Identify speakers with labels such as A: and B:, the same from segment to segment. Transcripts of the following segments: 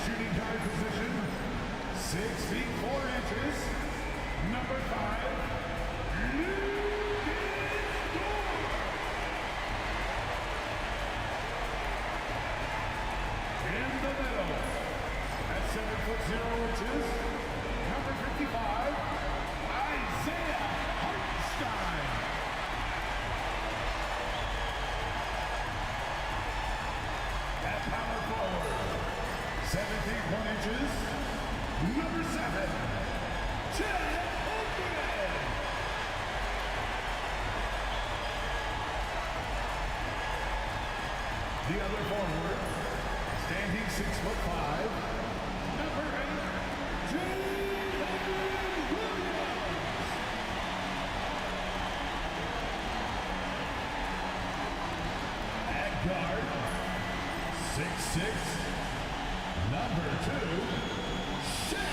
A: shooting guard position, 6 feet 4 inches, number 5, in the middle, at 7 foot 0 inches, number 55, Isaiah Hartenstein. At power forward, 7 feet 1 inches, number 7, Ted Holmgren. The other forward, standing 6 foot 5, number 8, Jalen Williams. At guard, 6'6", number 2, Shai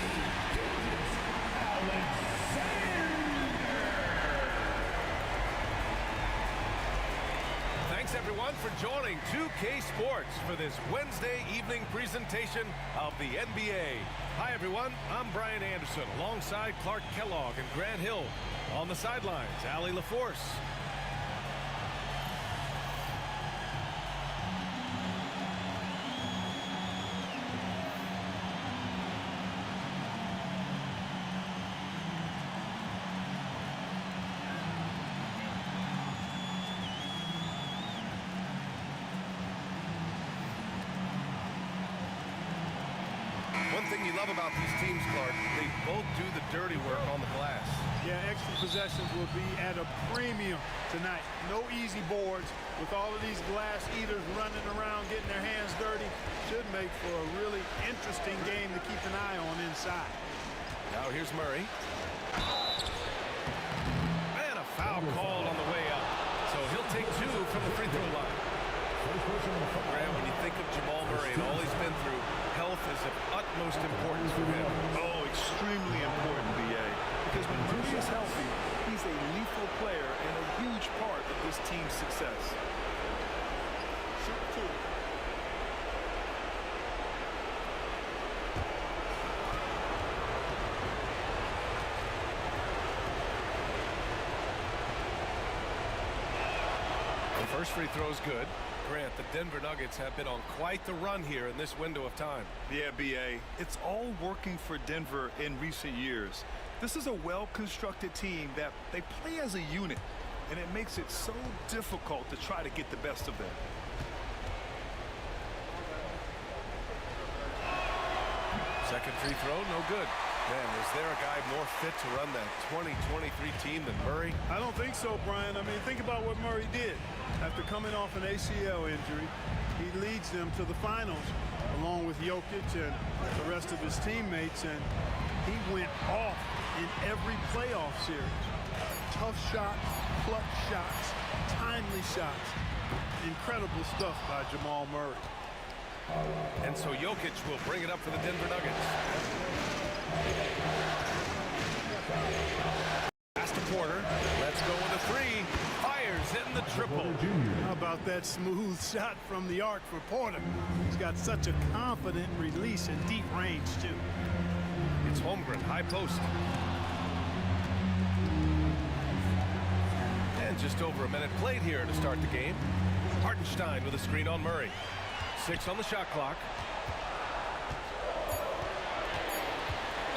A: Gilgeous-Alexander.
B: Thanks everyone for joining 2K Sports for this Wednesday evening presentation of the NBA. Hi everyone, I'm Brian Anderson alongside Clark Kellogg and Grant Hill. On the sidelines, Allie LaForce. One thing you love about these teams, Clark, they both do the dirty work on the glass.
C: Yeah, extra possessions will be at a premium tonight. No easy boards with all of these glass eaters running around, getting their hands dirty. Should make for a really interesting game to keep an eye on inside.
B: Now here's Murray. And a foul called on the way up. So he'll take 2 from the free throw line. Graham, when you think of Jamal Murray and all he's been through, health is of utmost importance for him.
D: Oh, extremely important, B.A. Because when Murray is healthy, he's a lethal player and a huge part of this team's success. Shoot 2.
B: The first free throw is good. Grant, the Denver Nuggets have been on quite the run here in this window of time.
D: Yeah, B.A. It's all working for Denver in recent years. This is a well-constructed team that they play as a unit, and it makes it so difficult to try to get the best of them.
B: Second free throw, no good. Man, is there a guy more fit to run that 2023 team than Murray?
C: I don't think so, Brian. I mean, think about what Murray did. After coming off an ACL injury, he leads them to the finals along with Jokic and the rest of his teammates, and he went off in every playoff series. Tough shots, clutch shots, timely shots. Incredible stuff by Jamal Murray.
B: And so Jokic will bring it up for the Denver Nuggets. Pass to Porter. Let's go with a 3. Fires in the triple.
C: How about that smooth shot from the arc for Porter? He's got such a confident release and deep range, too.
B: It's Holmgren, high post. And just over a minute played here to start the game. Hartenstein with a screen on Murray. 6 on the shot clock.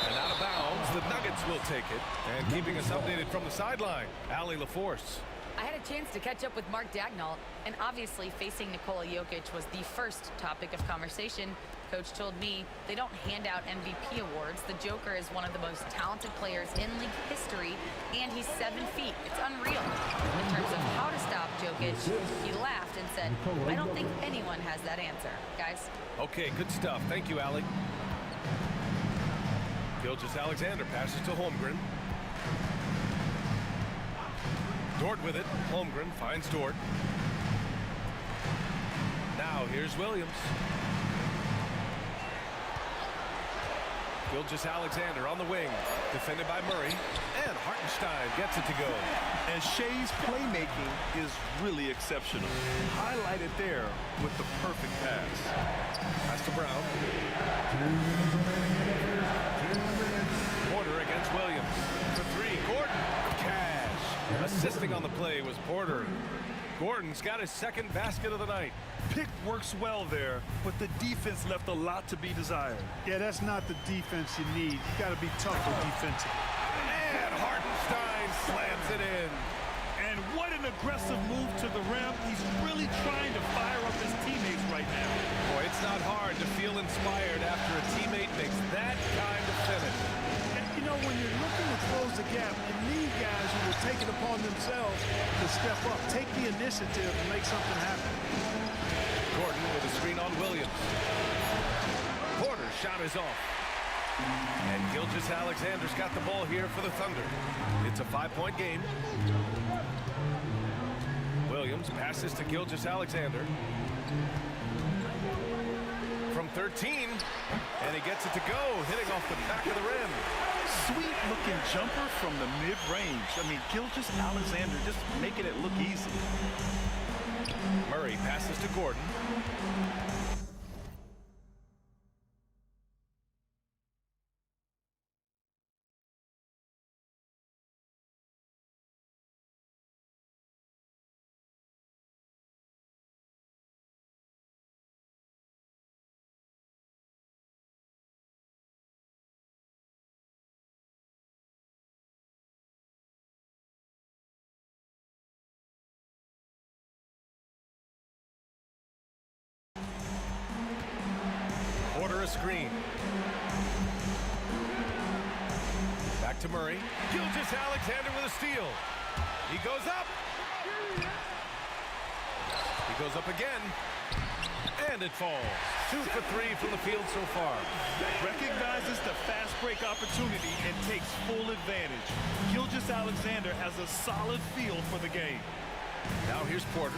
B: And out of bounds, the Nuggets will take it. And keeping us updated from the sideline, Allie LaForce.
E: I had a chance to catch up with Mark Dagnall, and obviously facing Nikola Jokic was the first topic of conversation. Coach told me they don't hand out MVP awards. The Joker is one of the most talented players in league history, and he's 7 feet. It's unreal. In terms of how to stop Jokic, he laughed and said, I don't think anyone has that answer, guys.
B: Okay, good stuff. Thank you, Allie. Gilgeous-Alexander passes to Holmgren. Dort with it. Holmgren finds Dort. Now here's Williams. Gilgeous-Alexander on the wing, defended by Murray, and Hartenstein gets it to go.
D: And Shai's playmaking is really exceptional. Highlighted there with the perfect pass.
B: Pass to Brown. Porter against Williams. For three, Gordon. Cash. Assisting on the play was Porter. Gordon's got his second basket of the night.
D: Pick works well there, but the defense left a lot to be desired.
C: Yeah, that's not the defense you need. You got to be tougher defensively.
B: And Hartenstein slams it in.
D: And what an aggressive move to the rim. He's really trying to fire up his teammates right now.
B: Boy, it's not hard to feel inspired after a teammate makes that kind of finish.
C: And, you know, when you're looking to close the gap, you need guys who will take it upon themselves to step up, take the initiative, and make something happen.
B: Gordon with a screen on Williams. Porter's shot is off. And Gilgeous-Alexander's got the ball here for the Thunder. It's a 5-point game. Williams passes to Gilgeous-Alexander. From 13, and he gets it to go, hitting off the back of the rim.
D: Sweet-looking jumper from the mid-range. I mean, Gilgeous-Alexander just making it look easy.
B: Murray passes to Gordon. Porter a screen. Back to Murray. Gilgeous-Alexander with a steal. He goes up. He goes up again. And it falls. 2 for 3 from the field so far.
D: Recognizes the fast break opportunity and takes full advantage. Gilgeous-Alexander has a solid feel for the game.
B: Now here's Porter.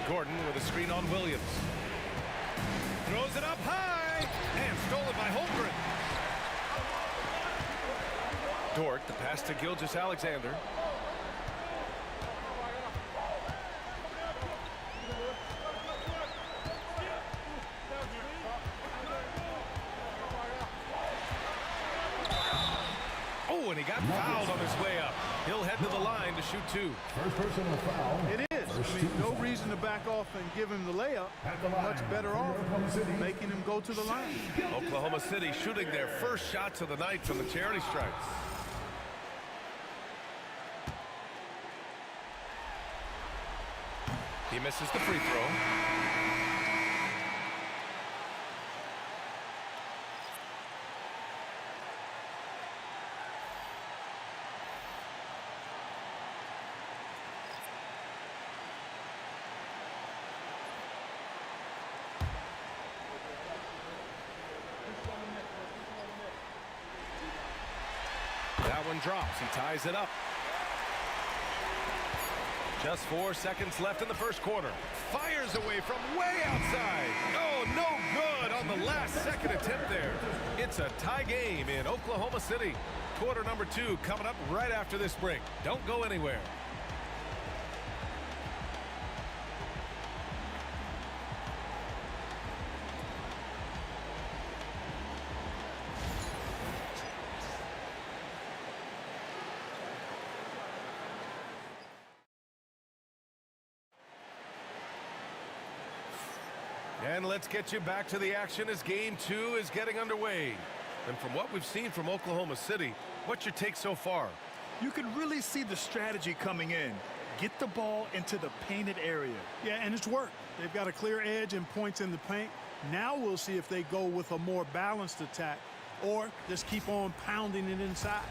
B: Gordon with a screen on Williams. Throws it up high. And stolen by Holmgren. Dort, the pass to Gilgeous-Alexander. Oh, and he got fouled on his way up. He'll head to the line to shoot 2.
A: First personal foul.
C: It is. I mean, no reason to back off and give him the layup. Much better off making him go to the line.
B: Oklahoma City shooting their first shots of the night from the charity stripes. He misses the free throw. That one drops. He ties it up. Just 4 seconds left in the first quarter. Fires away from way outside. Oh, no good on the last second attempt there. It's a tie game in Oklahoma City. Quarter number 2 coming up right after this break. Don't go anywhere. And let's get you back to the action as game 2 is getting underway. And from what we've seen from Oklahoma City, what's your take so far?
D: You can really see the strategy coming in. Get the ball into the painted area.
C: Yeah, and it's worked. They've got a clear edge and points in the paint. Now we'll see if they go with a more balanced attack or just keep on pounding it inside.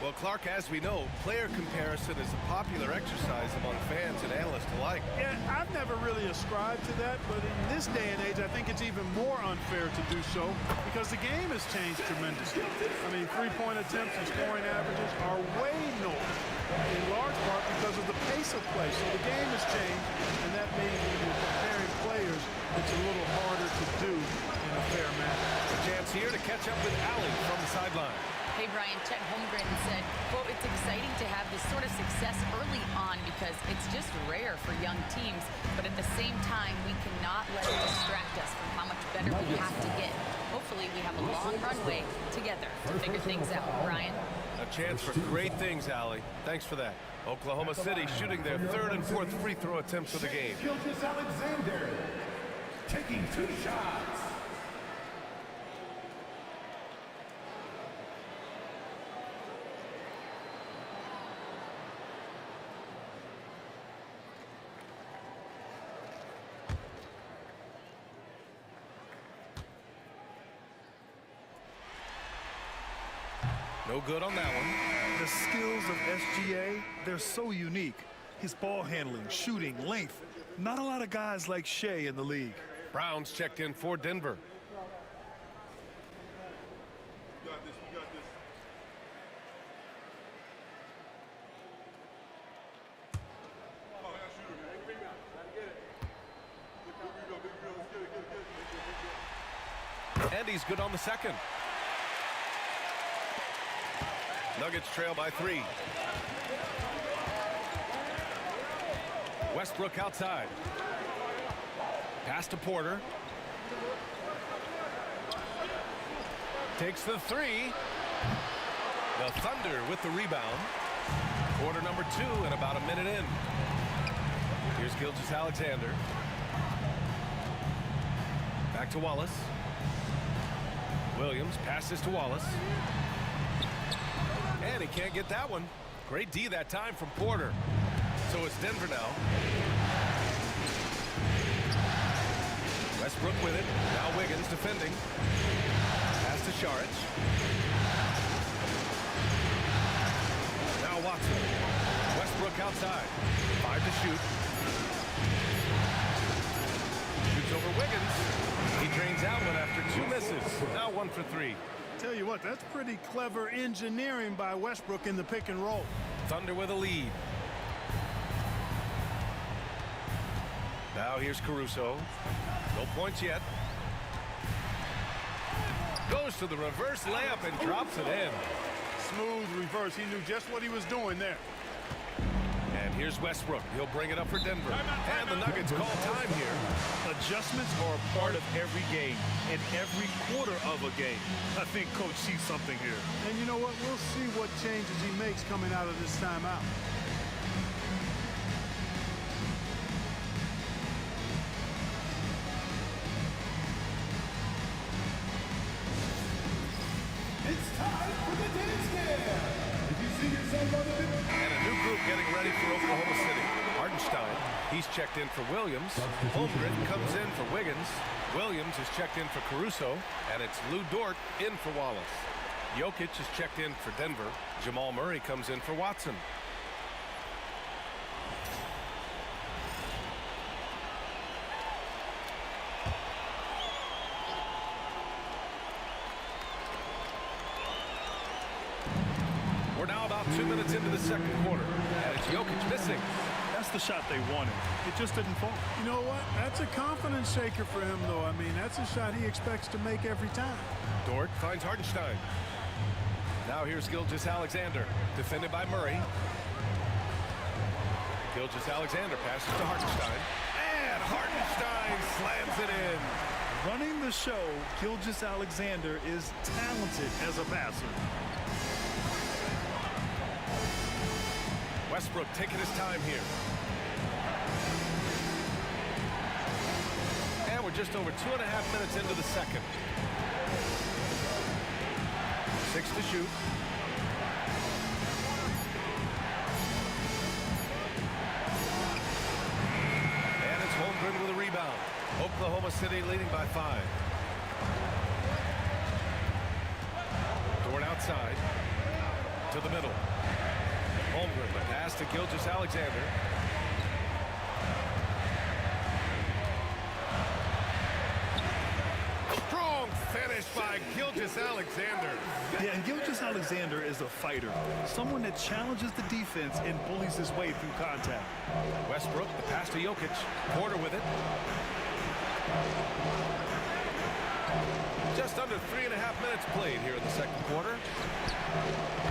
B: Well, Clark, as we know, player comparison is a popular exercise among fans and analysts alike.
C: Yeah, I've never really ascribed to that, but in this day and age, I think it's even more unfair to do so because the game has changed tremendously. I mean, three-point attempts and scoring averages are way north, in large part because of the pace of play. So the game has changed, and that means when you're comparing players, it's a little harder to do in a fair match.
B: A chance here to catch up with Allie from the sideline.
E: Hey, Brian, Chet Holmgren said, quote, "It's exciting to have this sort of success early on because it's just rare for young teams. But at the same time, we cannot let it distract us from how much better we have to get. Hopefully, we have a long runway together to figure things out." Brian?
B: A chance for great things, Allie. Thanks for that. Oklahoma City shooting their third and fourth free throw attempts of the game.
A: Gilgeous-Alexander taking 2 shots.
B: No good on that one.
D: The skills of SGA, they're so unique. His ball handling, shooting, length. Not a lot of guys like Shai in the league.
B: Brown's checked in for Denver. And he's good on the second. Nuggets trail by 3. Westbrook outside. Pass to Porter. Takes the 3. The Thunder with the rebound. Quarter number 2 and about a minute in. Here's Gilgeous-Alexander. Back to Wallace. Williams passes to Wallace. And he can't get that one. Great D that time from Porter. So it's Denver now. Westbrook with it. Now Wiggins defending. Pass to Sharic. Now Watson. Westbrook outside. 5 to shoot. Shoots over Wiggins. He drains that one after 2 misses. Now 1 for 3.
C: Tell you what, that's pretty clever engineering by Westbrook in the pick and roll.
B: Thunder with a lead. Now here's Caruso. No points yet. Goes to the reverse layup and drops it in.
C: Smooth reverse. He knew just what he was doing there.
B: And here's Westbrook. He'll bring it up for Denver. And the Nuggets call time here.
D: Adjustments are a part of every game and every quarter of a game. I think Coach sees something here.
C: And you know what? We'll see what changes he makes coming out of this timeout.
A: It's time for the dance cam. If you see yourself on the
B: And a new group getting ready for Oklahoma City. Hardenstein, he's checked in for Williams. Holmgren comes in for Wiggins. Williams is checked in for Caruso. And it's Lou Dort in for Wallace. Jokic is checked in for Denver. Jamal Murray comes in for Watson. We're now about 2 minutes into the second quarter. And it's Jokic missing.
D: That's the shot they wanted. It just didn't fall.
C: You know what? That's a confidence shaker for him, though. I mean, that's a shot he expects to make every time.
B: Dort finds Hardenstein. Now here's Gilgeous-Alexander, defended by Murray. Gilgeous-Alexander passes to Hardenstein. And Hardenstein slams it in.
D: Running the show, Gilgeous-Alexander is talented as a passer.
B: Westbrook taking his time here. And we're just over 2.5 minutes into the second. 6 to shoot. And it's Holmgren with a rebound. Oklahoma City leading by 5. Dort outside to the middle. Holmgren, the pass to Gilgeous-Alexander. Strong finish by Gilgeous-Alexander.
D: Yeah, and Gilgeous-Alexander is a fighter. Someone that challenges the defense and bullies his way through contact.
B: Westbrook, the pass to Jokic. Porter with it. Just under 3.5 minutes played here in the second quarter.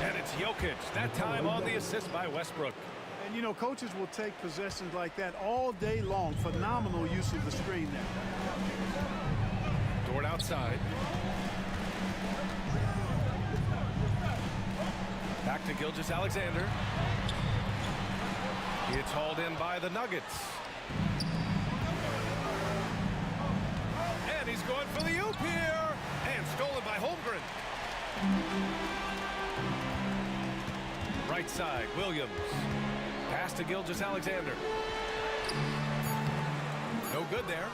B: And it's Jokic, that time on the assist by Westbrook.
C: And, you know, coaches will take possessions like that all day long. Phenomenal use of the screen there.
B: Dort outside. Back to Gilgeous-Alexander. It's hauled in by the Nuggets. And he's going for the oop here. And stolen by Holmgren. Right side, Williams. Pass to Gilgeous-Alexander. No good there.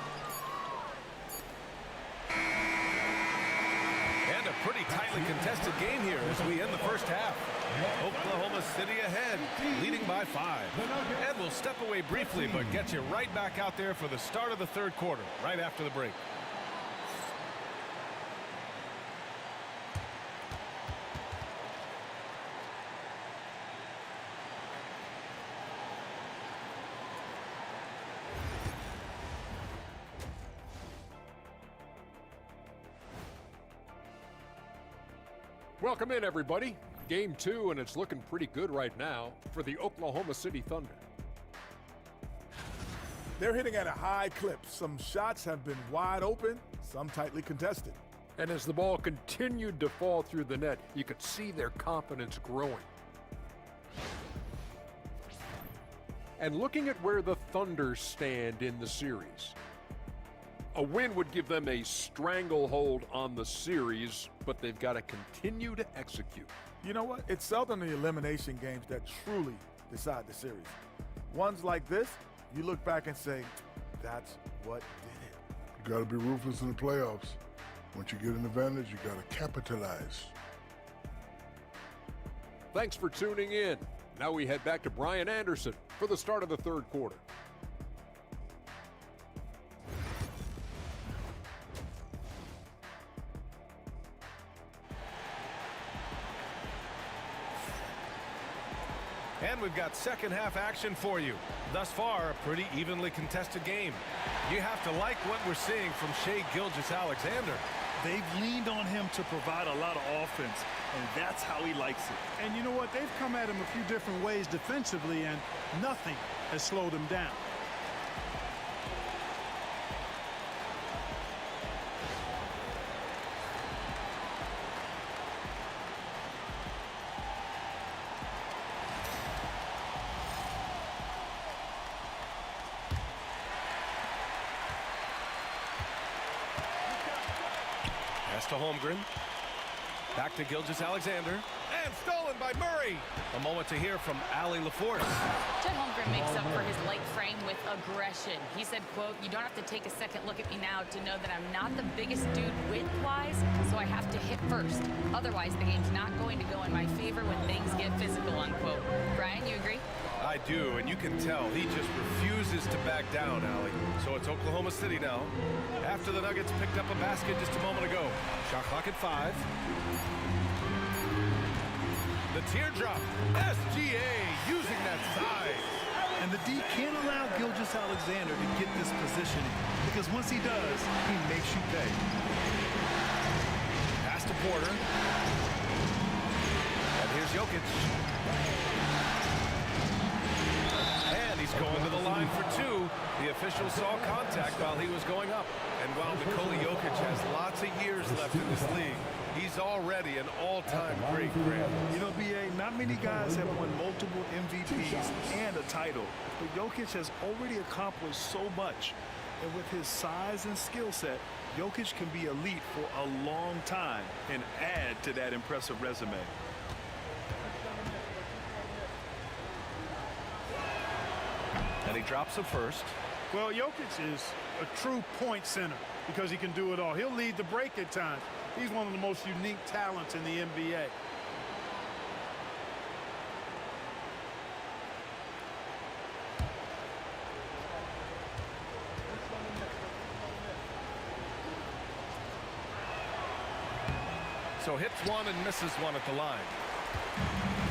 B: And a pretty tightly contested game here as we end the first half. Oklahoma City ahead, leading by 5. And we'll step away briefly, but get you right back out there for the start of the third quarter, right after the break.
F: Welcome in, everybody. Game 2, and it's looking pretty good right now for the Oklahoma City Thunder.
G: They're hitting at a high clip. Some shots have been wide open, some tightly contested.
F: And as the ball continued to fall through the net, you could see their confidence growing. And looking at where the Thunder stand in the series, a win would give them a stranglehold on the series, but they've got to continue to execute.
G: You know what? It's seldom the elimination games that truly decide the series. Ones like this, you look back and say, that's what did it.
H: You got to be ruthless in the playoffs. Once you get an advantage, you got to capitalize.
F: Thanks for tuning in. Now we head back to Brian Anderson for the start of the third quarter.
B: And we've got second half action for you. Thus far, a pretty evenly contested game. You have to like what we're seeing from Shai Gilgeous-Alexander.
D: They've leaned on him to provide a lot of offense, and that's how he likes it.
C: And you know what? They've come at him a few different ways defensively, and nothing has slowed him down.
B: To Holmgren. Back to Gilgeous-Alexander. And stolen by Murray. A moment to hear from Allie LaForce.
E: Chet Holmgren makes up for his light frame with aggression. He said, quote, "You don't have to take a second look at me now to know that I'm not the biggest dude width-wise, so I have to hit first. Otherwise, the game's not going to go in my favor when things get physical," unquote. Brian, you agree?
B: I do, and you can tell he just refuses to back down, Allie. So it's Oklahoma City now. After the Nuggets picked up a basket just a moment ago. Shot clock at 5. The teardrop. SGA using that size.
D: And the D can't allow Gilgeous-Alexander to get this positioning, because once he does, he makes you pay.
B: Pass to Porter. And here's Jokic. And he's going to the line for 2. The official saw contact while he was going up. And while Nikola Jokic has lots of years left in this league, he's already an all-time great, Grant.
D: You know, B.A., not many guys have won multiple MVPs and a title, but Jokic has already accomplished so much. And with his size and skill set, Jokic can be elite for a long time and add to that impressive resume.
B: And he drops the first.
C: Well, Jokic is a true point center because he can do it all. He'll lead the break at times. He's one of the most unique talents in the NBA.
B: So hits one and misses one at the line.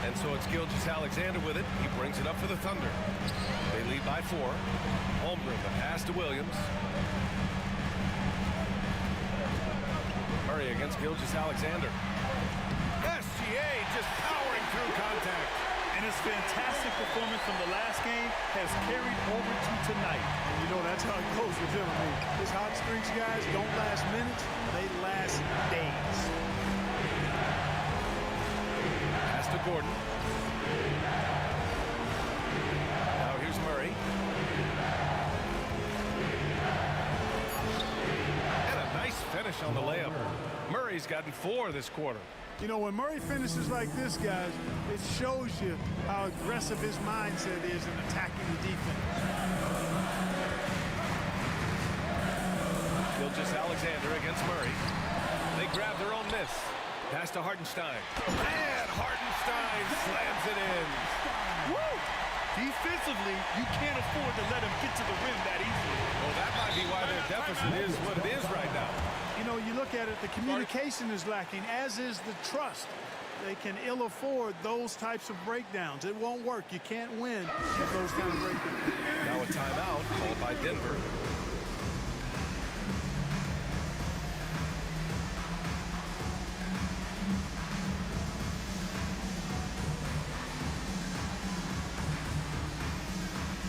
B: And so it's Gilgeous-Alexander with it. He brings it up for the Thunder. They lead by 4. Holmgren, the pass to Williams. Murray against Gilgeous-Alexander. SGA just powering through contact.
D: And his fantastic performance from the last game has carried over to tonight.
C: And you know, that's how it goes with him. I mean, his hot streaks, guys, don't last minutes. They last days.
B: Pass to Gordon. Now here's Murray. And a nice finish on the layup. Murray's gotten 4 this quarter.
C: You know, when Murray finishes like this, guys, it shows you how aggressive his mindset is in attacking the defense.
B: Gilgeous-Alexander against Murray. They grab their own miss. Pass to Hartenstein. And Hartenstein slams it in.
D: Woo! Defensively, you can't afford to let him get to the rim that easily.
B: Well, that might be why their deficit is what it is right now.
C: You know, you look at it, the communication is lacking, as is the trust. They can ill afford those types of breakdowns. It won't work. You can't win with those kind of breakdowns.
B: Now a timeout called by Denver.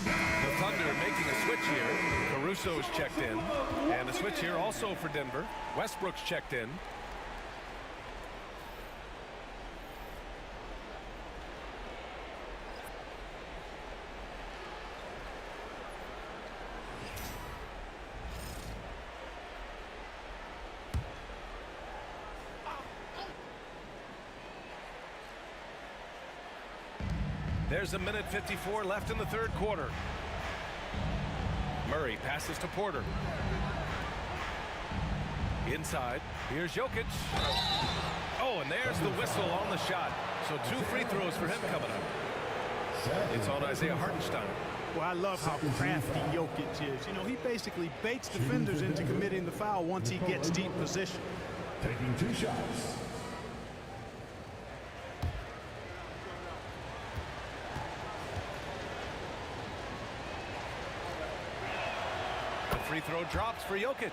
B: The Thunder making a switch here. Caruso's checked in. And a switch here also for Denver. Westbrook's checked in. There's a minute 54 left in the third quarter. Murray passes to Porter. Inside, here's Jokic. Oh, and there's the whistle on the shot. So 2 free throws for him coming up. It's on Isaiah Hartenstein.
C: Well, I love how crafty Jokic is. You know, he basically baits defenders into committing the foul once he gets deep position.
A: Taking 2 shots.
B: The free throw drops for Jokic.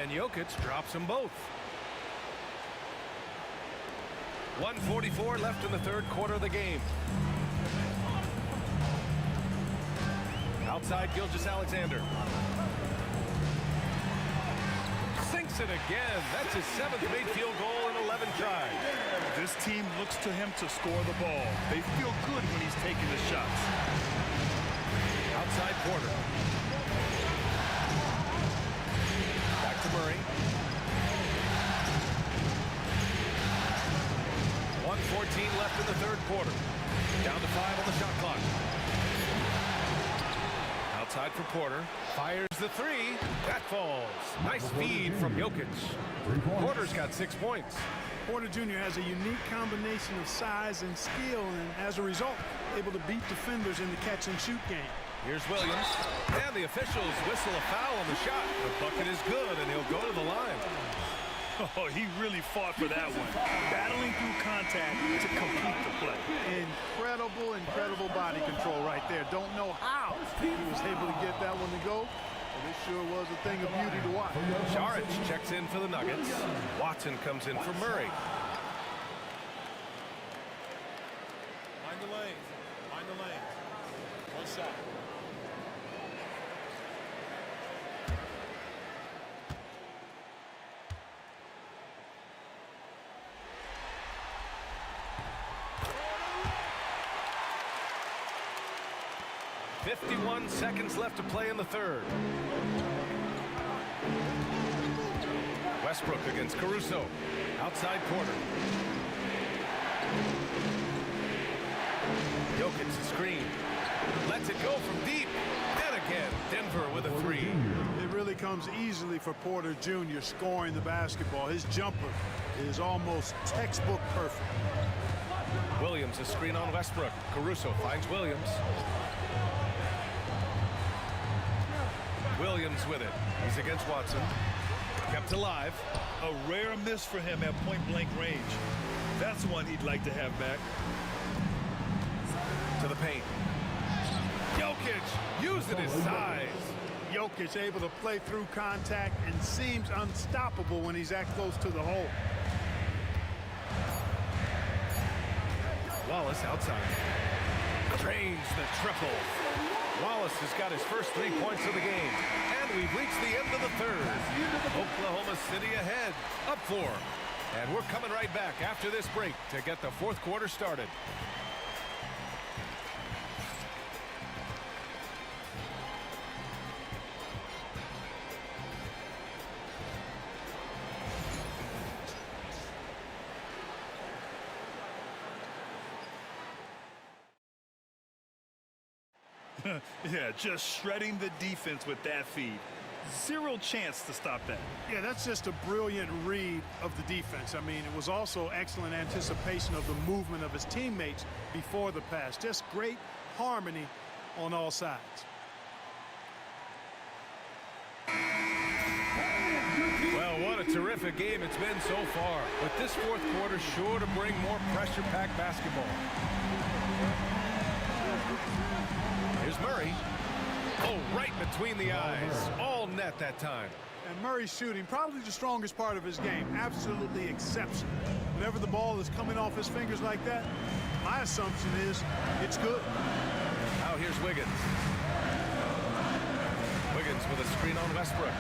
B: And Jokic drops them both. 1:44 left in the third quarter of the game. Outside Gilgeous-Alexander. Sinks it again. That's his 7th made field goal in 11 tries.
D: This team looks to him to score the ball. They feel good when he's taking the shots.
B: Outside Porter. Back to Murray. 1:14 left in the third quarter. Down to 5 on the shot clock. Outside for Porter. Fires the 3. That falls. Nice feed from Jokic. Porter's got 6 points.
C: Porter Jr. has a unique combination of size and skill, and as a result, able to beat defenders in the catch-and-shoot game.
B: Here's Williams. And the officials whistle a foul on the shot. The bucket is good, and he'll go to the line.
D: Oh, he really fought for that one. Battling through contact to complete the play.
C: Incredible body control right there. Don't know how he was able to get that one to go, but it sure was a thing of beauty to watch.
B: Sharic checks in for the Nuggets. Watson comes in for Murray.
I: Mind the lane. Mind the lane. One shot.
B: .51 seconds left to play in the third. Westbrook against Caruso. Outside Porter. Jokic screen. Lets it go from deep. And again, Denver with a 3.
C: It really comes easily for Porter Jr. scoring the basketball. His jumper is almost textbook perfect.
B: Williams a screen on Westbrook. Caruso finds Williams. Williams with it. He's against Watson. Kept alive.
D: A rare miss for him at point-blank range. That's one he'd like to have back.
B: To the paint. Jokic using his size.
C: Jokic able to play through contact and seems unstoppable when he's that close to the hole.
B: Wallace outside. Drains the triple. Wallace has got his first 3 points of the game. And we've reached the end of the third. Oklahoma City ahead. Up 4. And we're coming right back after this break to get the fourth quarter started.
D: Yeah, just shredding the defense with that feed. Zero chance to stop that.
C: Yeah, that's just a brilliant read of the defense. I mean, it was also excellent anticipation of the movement of his teammates before the pass. Just great harmony on all sides.
B: Well, what a terrific game it's been so far. But this fourth quarter sure to bring more pressure-packed basketball. Here's Murray. Oh, right between the eyes. All net that time.
C: And Murray's shooting, probably the strongest part of his game. Absolutely exceptional. Whenever the ball is coming off his fingers like that, my assumption is it's good.
B: Now here's Wiggins. Wiggins with a screen on Westbrook.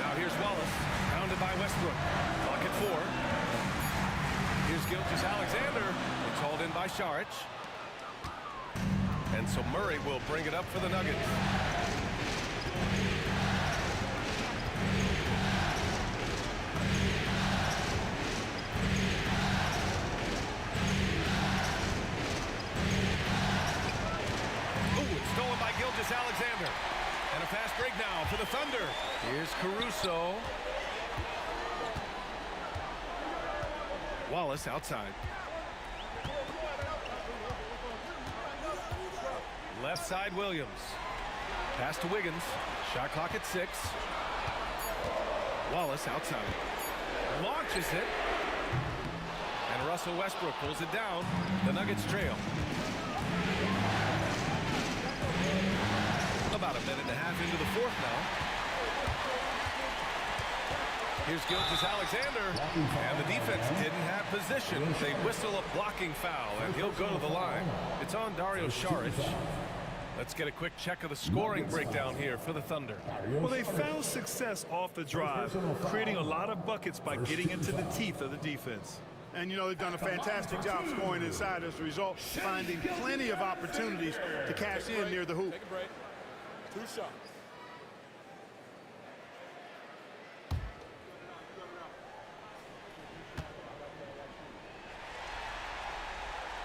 B: Now here's Wallace. Pounded by Westbrook. Clock at 4. Here's Gilgeous-Alexander. It's hauled in by Shai. And so Murray will bring it up for the Nuggets. Ooh, it's stolen by Gilgeous-Alexander. And a fast break now for the Thunder. Here's Caruso. Wallace outside. Left side Williams. Pass to Wiggins. Shot clock at 6. Wallace outside. Launches it. And Russell Westbrook pulls it down. The Nuggets trail. About a minute and a half into the fourth now. Here's Gilgeous-Alexander. And the defense didn't have position. They whistle a blocking foul, and he'll go to the line. It's on Dario Saric. Let's get a quick check of the scoring breakdown here for the Thunder.
D: Well, they found success off the drive, creating a lot of buckets by getting into the teeth of the defense.
C: And, you know, they've done a fantastic job scoring inside as a result, finding plenty of opportunities to cash in near the hoop.
I: Take a break. 2 shots.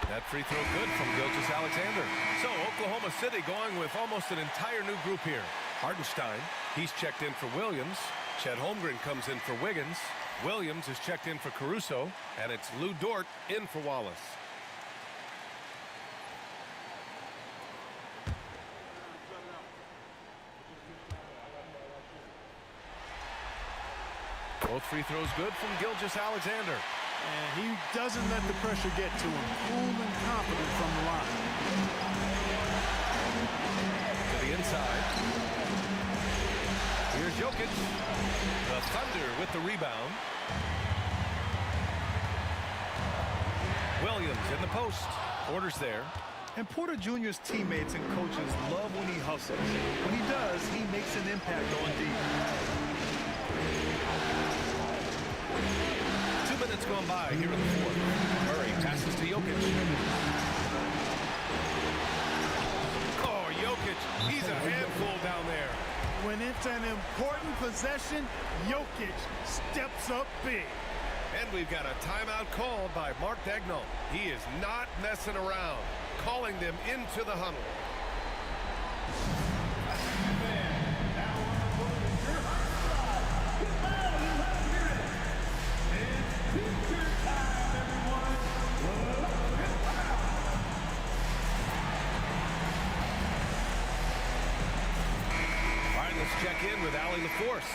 B: That free throw good from Gilgeous-Alexander. So Oklahoma City going with almost an entire new group here. Hartenstein, he's checked in for Williams. Chet Holmgren comes in for Wiggins. Williams is checked in for Caruso. And it's Lou Dort in for Wallace. Both free throws good from Gilgeous-Alexander.
C: And he doesn't let the pressure get to him. Cool and confident from the line.
B: To the inside. Here's Jokic. The Thunder with the rebound. Williams in the post. Porter's there.
D: And Porter Jr.'s teammates and coaches love when he hustles. When he does, he makes an impact on defense.
B: 2 minutes gone by here in the fourth. Murray passes to Jokic. Oh, Jokic, he's a handful down there.
C: When it's an important possession, Jokic steps up big.
B: And we've got a timeout called by Mark Daigneault. He is not messing around, calling them into the huddle. with Allie LaForce.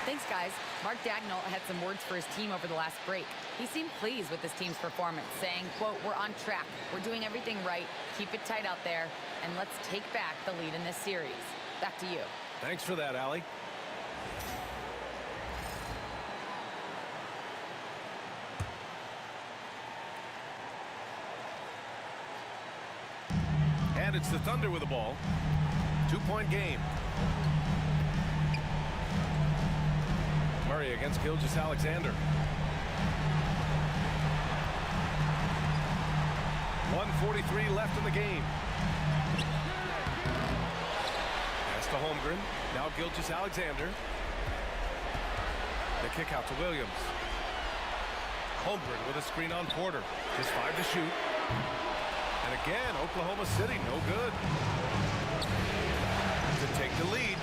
E: Thanks, guys. Mark Dagnall had some words for his team over the last break. He seemed pleased with his team's performance, saying, quote, "We're on track. We're doing everything right. Keep it tight out there, and let's take back the lead in this series." Back to you.
B: Thanks for that, Allie. And it's the Thunder with the ball. 2-point game. Murray against Gilgeous-Alexander. 1:43 left in the game. Pass to Holmgren. Now Gilgeous-Alexander. The kick out to Williams. Holmgren with a screen on Porter. Just 5 to shoot. And again, Oklahoma City, no good. To take the lead.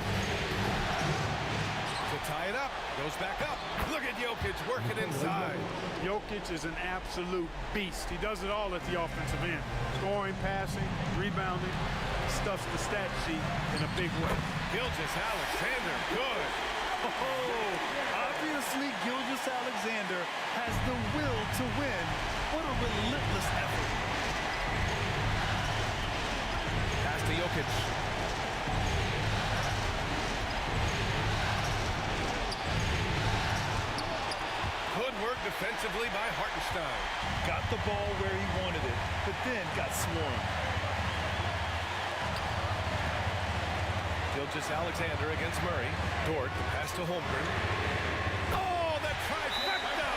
B: To tie it up. Goes back up. Look at Jokic working inside.
C: Jokic is an absolute beast. He does it all at the offensive end. Scoring, passing, rebounding. Stuffs the stat sheet in a big way.
B: Gilgeous-Alexander, good.
D: Oh, obviously Gilgeous-Alexander has the will to win. What a relentless effort.
B: Pass to Jokic. Good work defensively by Hartenstein.
D: Got the ball where he wanted it, but then got swarmed.
B: Gilgeous-Alexander against Murray. Dort, the pass to Holmgren. Oh, the trifecta!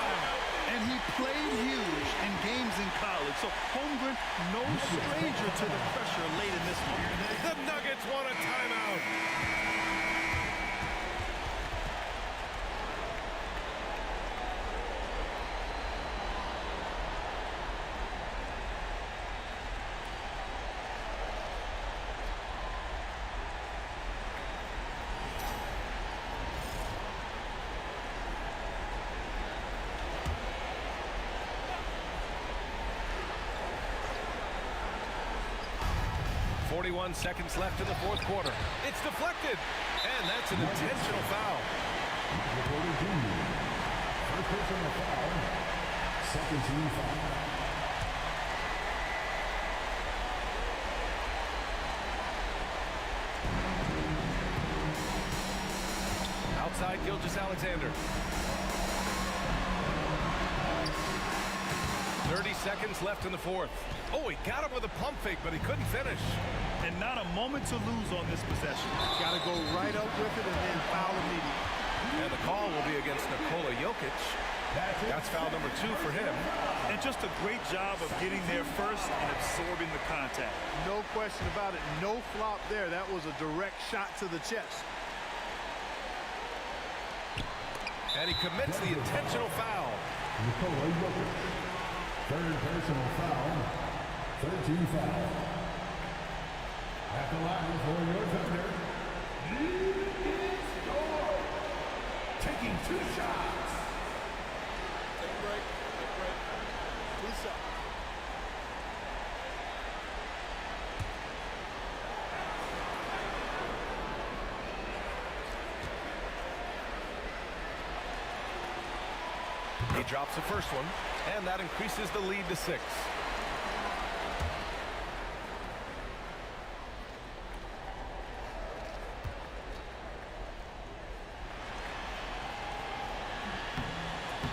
D: And he played huge in games in college, so Holmgren, no stranger to the pressure late in this one.
B: The Nuggets want a timeout. .41 seconds left in the fourth quarter. It's deflected, and that's an intentional foul.
A: First personal foul. Second team foul.
B: Outside Gilgeous-Alexander. 30 seconds left in the fourth. Oh, he got him with a pump fake, but he couldn't finish.
D: And not a moment to lose on this possession.
C: Got to go right up with it and then foul immediately.
B: And the call will be against Nikola Jokic. That's foul number 2 for him.
D: And just a great job of getting there first and absorbing the contact.
C: No question about it. No flop there. That was a direct shot to the chest.
B: And he commits the intentional foul.
A: Nikola Jokic. Third personal foul. Third team foul. At the line for your Thunder. He is scored. Taking 2 shots.
I: Take a break. Take a break. Peace out.
B: He drops the first one, and that increases the lead to 6.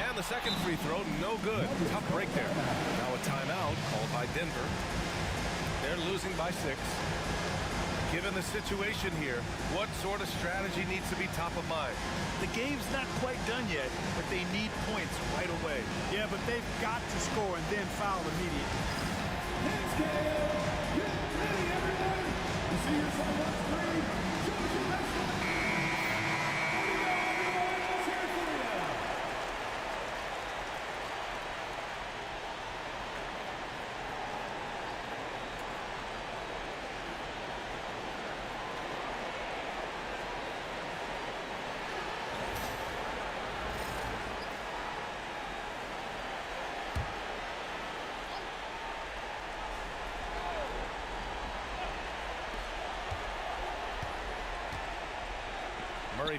B: And the second free throw, no good. Tough break there. Now a timeout called by Denver. They're losing by 6. Given the situation here, what sort of strategy needs to be top of mind?
D: The game's not quite done yet, but they need points right away.
C: Yeah, but they've got to score and then foul immediately.
A: Next game. Get ready, everybody. You see yourself on screen. Show us your best one. Here we go, everyone. Let's hear it for you.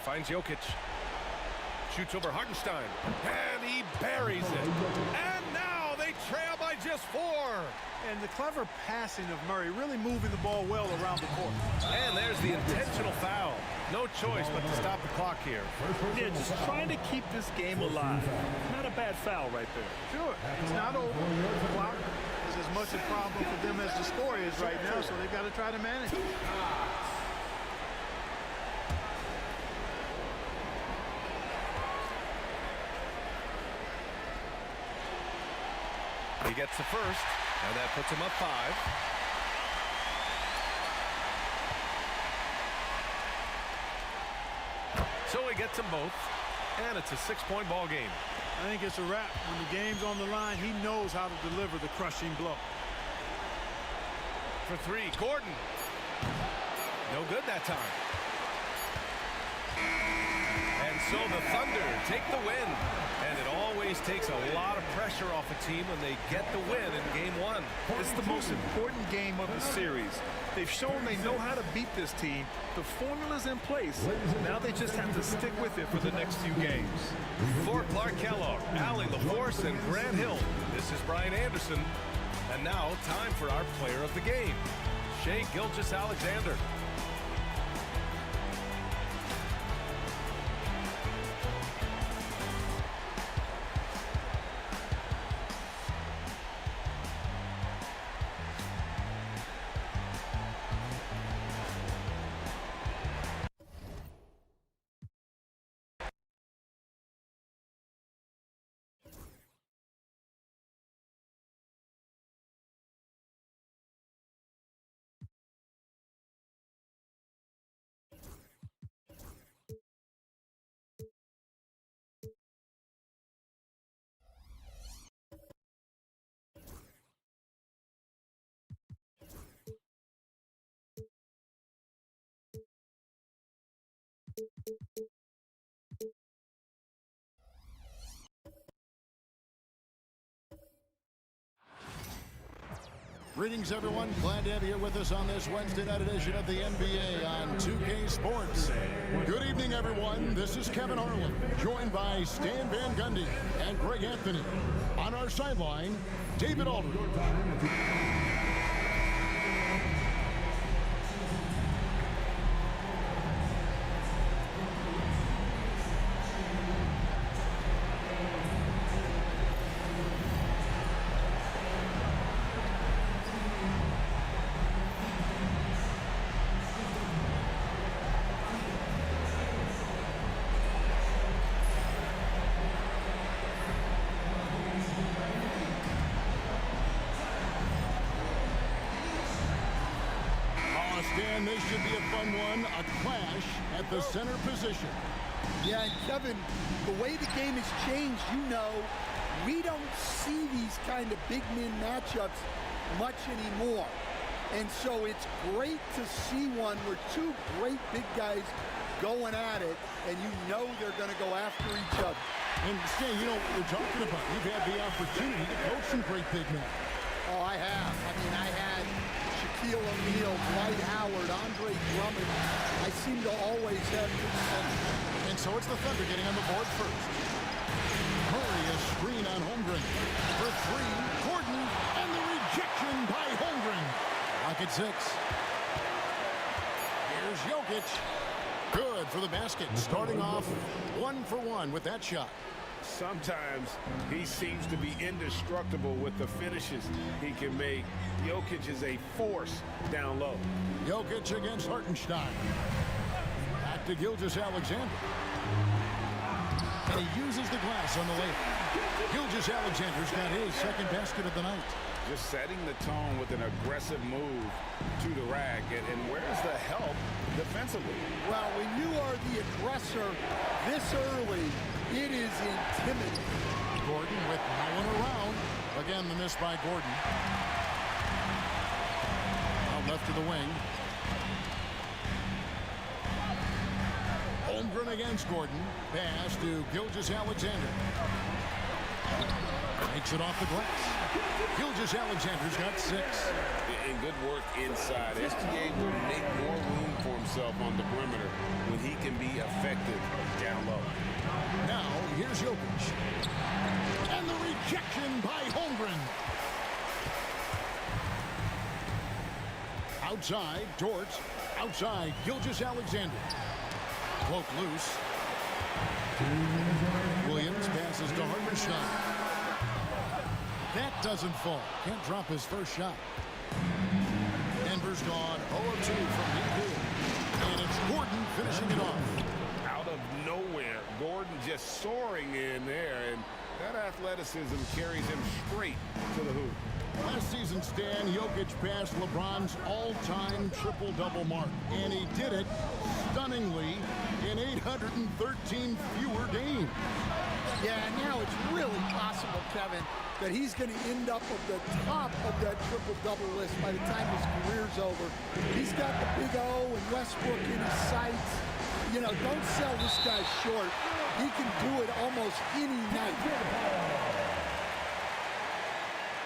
B: finds Jokic. Shoots over Hartenstein. And he buries it. And now they trail by just 4.
C: And the clever passing of Murray, really moving the ball well around the court.
B: And there's the intentional foul. No choice but to stop the clock here.
D: Yeah, just trying to keep this game alive. Not a bad foul right there.
C: Sure, it's not over. The clock is as much a problem for them as the score is right now, so they've got to try to manage it.
B: He gets the first, and that puts him up 5. So he gets them both, and it's a 6-point ball game.
C: I think it's a wrap. When the game's on the line, he knows how to deliver the crushing blow.
B: For 3, Gordon. No good that time. And so the Thunder take the win. And it always takes a lot of pressure off a team when they get the win in Game 1.
D: It's the most important game of the series. They've shown they know how to beat this team. The formula's in place. Now they just have to stick with it for the next few games.
B: For Clark Kellogg, Allie LaForce, and Grant Hill, this is Brian Anderson. And now time for our player of the game, Shai Gilgeous-Alexander.
J: Greetings, everyone. Glad to have you here with us on this Wednesday night edition of the NBA on 2K Sports. Good evening, everyone. This is Kevin Harlan, joined by Stan Van Gundy and Greg Anthony. On our sideline, David Aldridge. Stan, this should be a fun one. A clash at the center position.
K: Yeah, and Kevin, the way the game has changed, you know, we don't see these kind of big men matchups much anymore. And so it's great to see one where two great big guys going at it, and you know they're going to go after each other.
J: And Stan, you know what we're talking about. You've had the opportunity to coach some great big men.
K: Oh, I have. I mean, I had Shaquille O'Neal, Dwight Howard, Andre Drummond. I seem to always have good sense.
J: And so it's the Thunder getting on the board first. Murray, a screen on Holmgren. For 3, Gordon, and the rejection by Holmgren. Lock at 6. Here's Jokic. Good for the basket. Starting off 1 for 1 with that shot.
L: Sometimes he seems to be indestructible with the finishes he can make. Jokic is a force down low.
J: Jokic against Hartenstein. Back to Gilgeous-Alexander. And he uses the glass on the layup. Gilgeous-Alexander's got his second basket of the night.
L: Just setting the tone with an aggressive move to the rack. And where's the help defensively?
K: Well, when you are the aggressor this early, it is intimidating.
J: Gordon with no one around. Again, the miss by Gordon. Out left to the wing. Holmgren against Gordon. Pass to Gilgeous-Alexander. Takes it off the glass. Gilgeous-Alexander's got 6.
L: And good work inside. SGA will make more room for himself on the perimeter when he can be effective down low.
J: Now, here's Jokic. And the rejection by Holmgren. Outside, Dort. Outside, Gilgeous-Alexander. Cloak loose. Williams passes to Hartenstein. That doesn't fall. Can't drop his first shot. Denver's gone 0-2 from deep. And it's Gordon finishing it off.
L: Out of nowhere, Gordon just soaring in there, and that athleticism carries him straight to the hoop.
J: Last season, Stan, Jokic passed LeBron's all-time triple-double mark, and he did it stunningly in 813 fewer games.
K: Yeah, now it's really possible, Kevin, that he's going to end up at the top of that triple-double list by the time his career's over. He's got the big O and Westbrook in his sights. You know, don't sell this guy short. He can do it almost any night.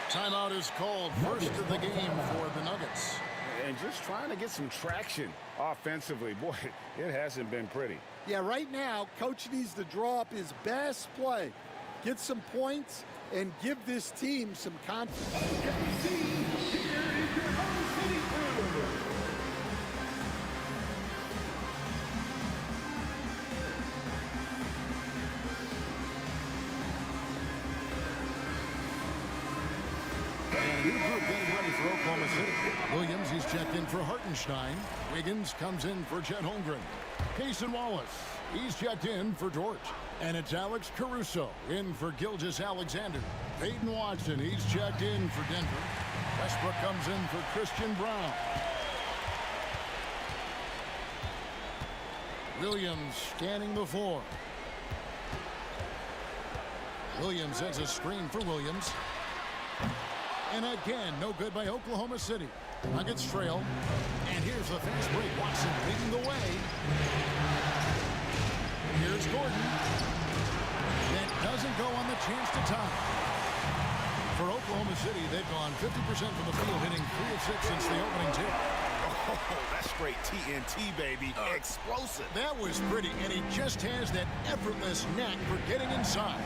J: Timeout is called. First of the game for the Nuggets.
L: And just trying to get some traction offensively. Boy, it hasn't been pretty.
K: Yeah, right now, Coach needs to draw up his best play, get some points, and give this team some confidence.
J: New group getting ready for Oklahoma City. Williams, he's checked in for Hartenstein. Wiggins comes in for Chet Holmgren. Payson Wallace, he's checked in for Dort. And it's Alex Caruso in for Gilgeous-Alexander. Peyton Watson, he's checked in for Denver. Westbrook comes in for Christian Brown. Williams scanning the floor. Williams has a screen for Williams. And again, no good by Oklahoma City. Nuggets trail. And here's the fast break. Watson leading the way. Here's Gordon. That doesn't go on the chance to tie. For Oklahoma City, they've gone 50% from the field, hitting 3 of 6 since the opening tip.
L: Oh, that's straight TNT, baby. Explosive.
J: That was pretty, and he just has that effortless knack for getting inside.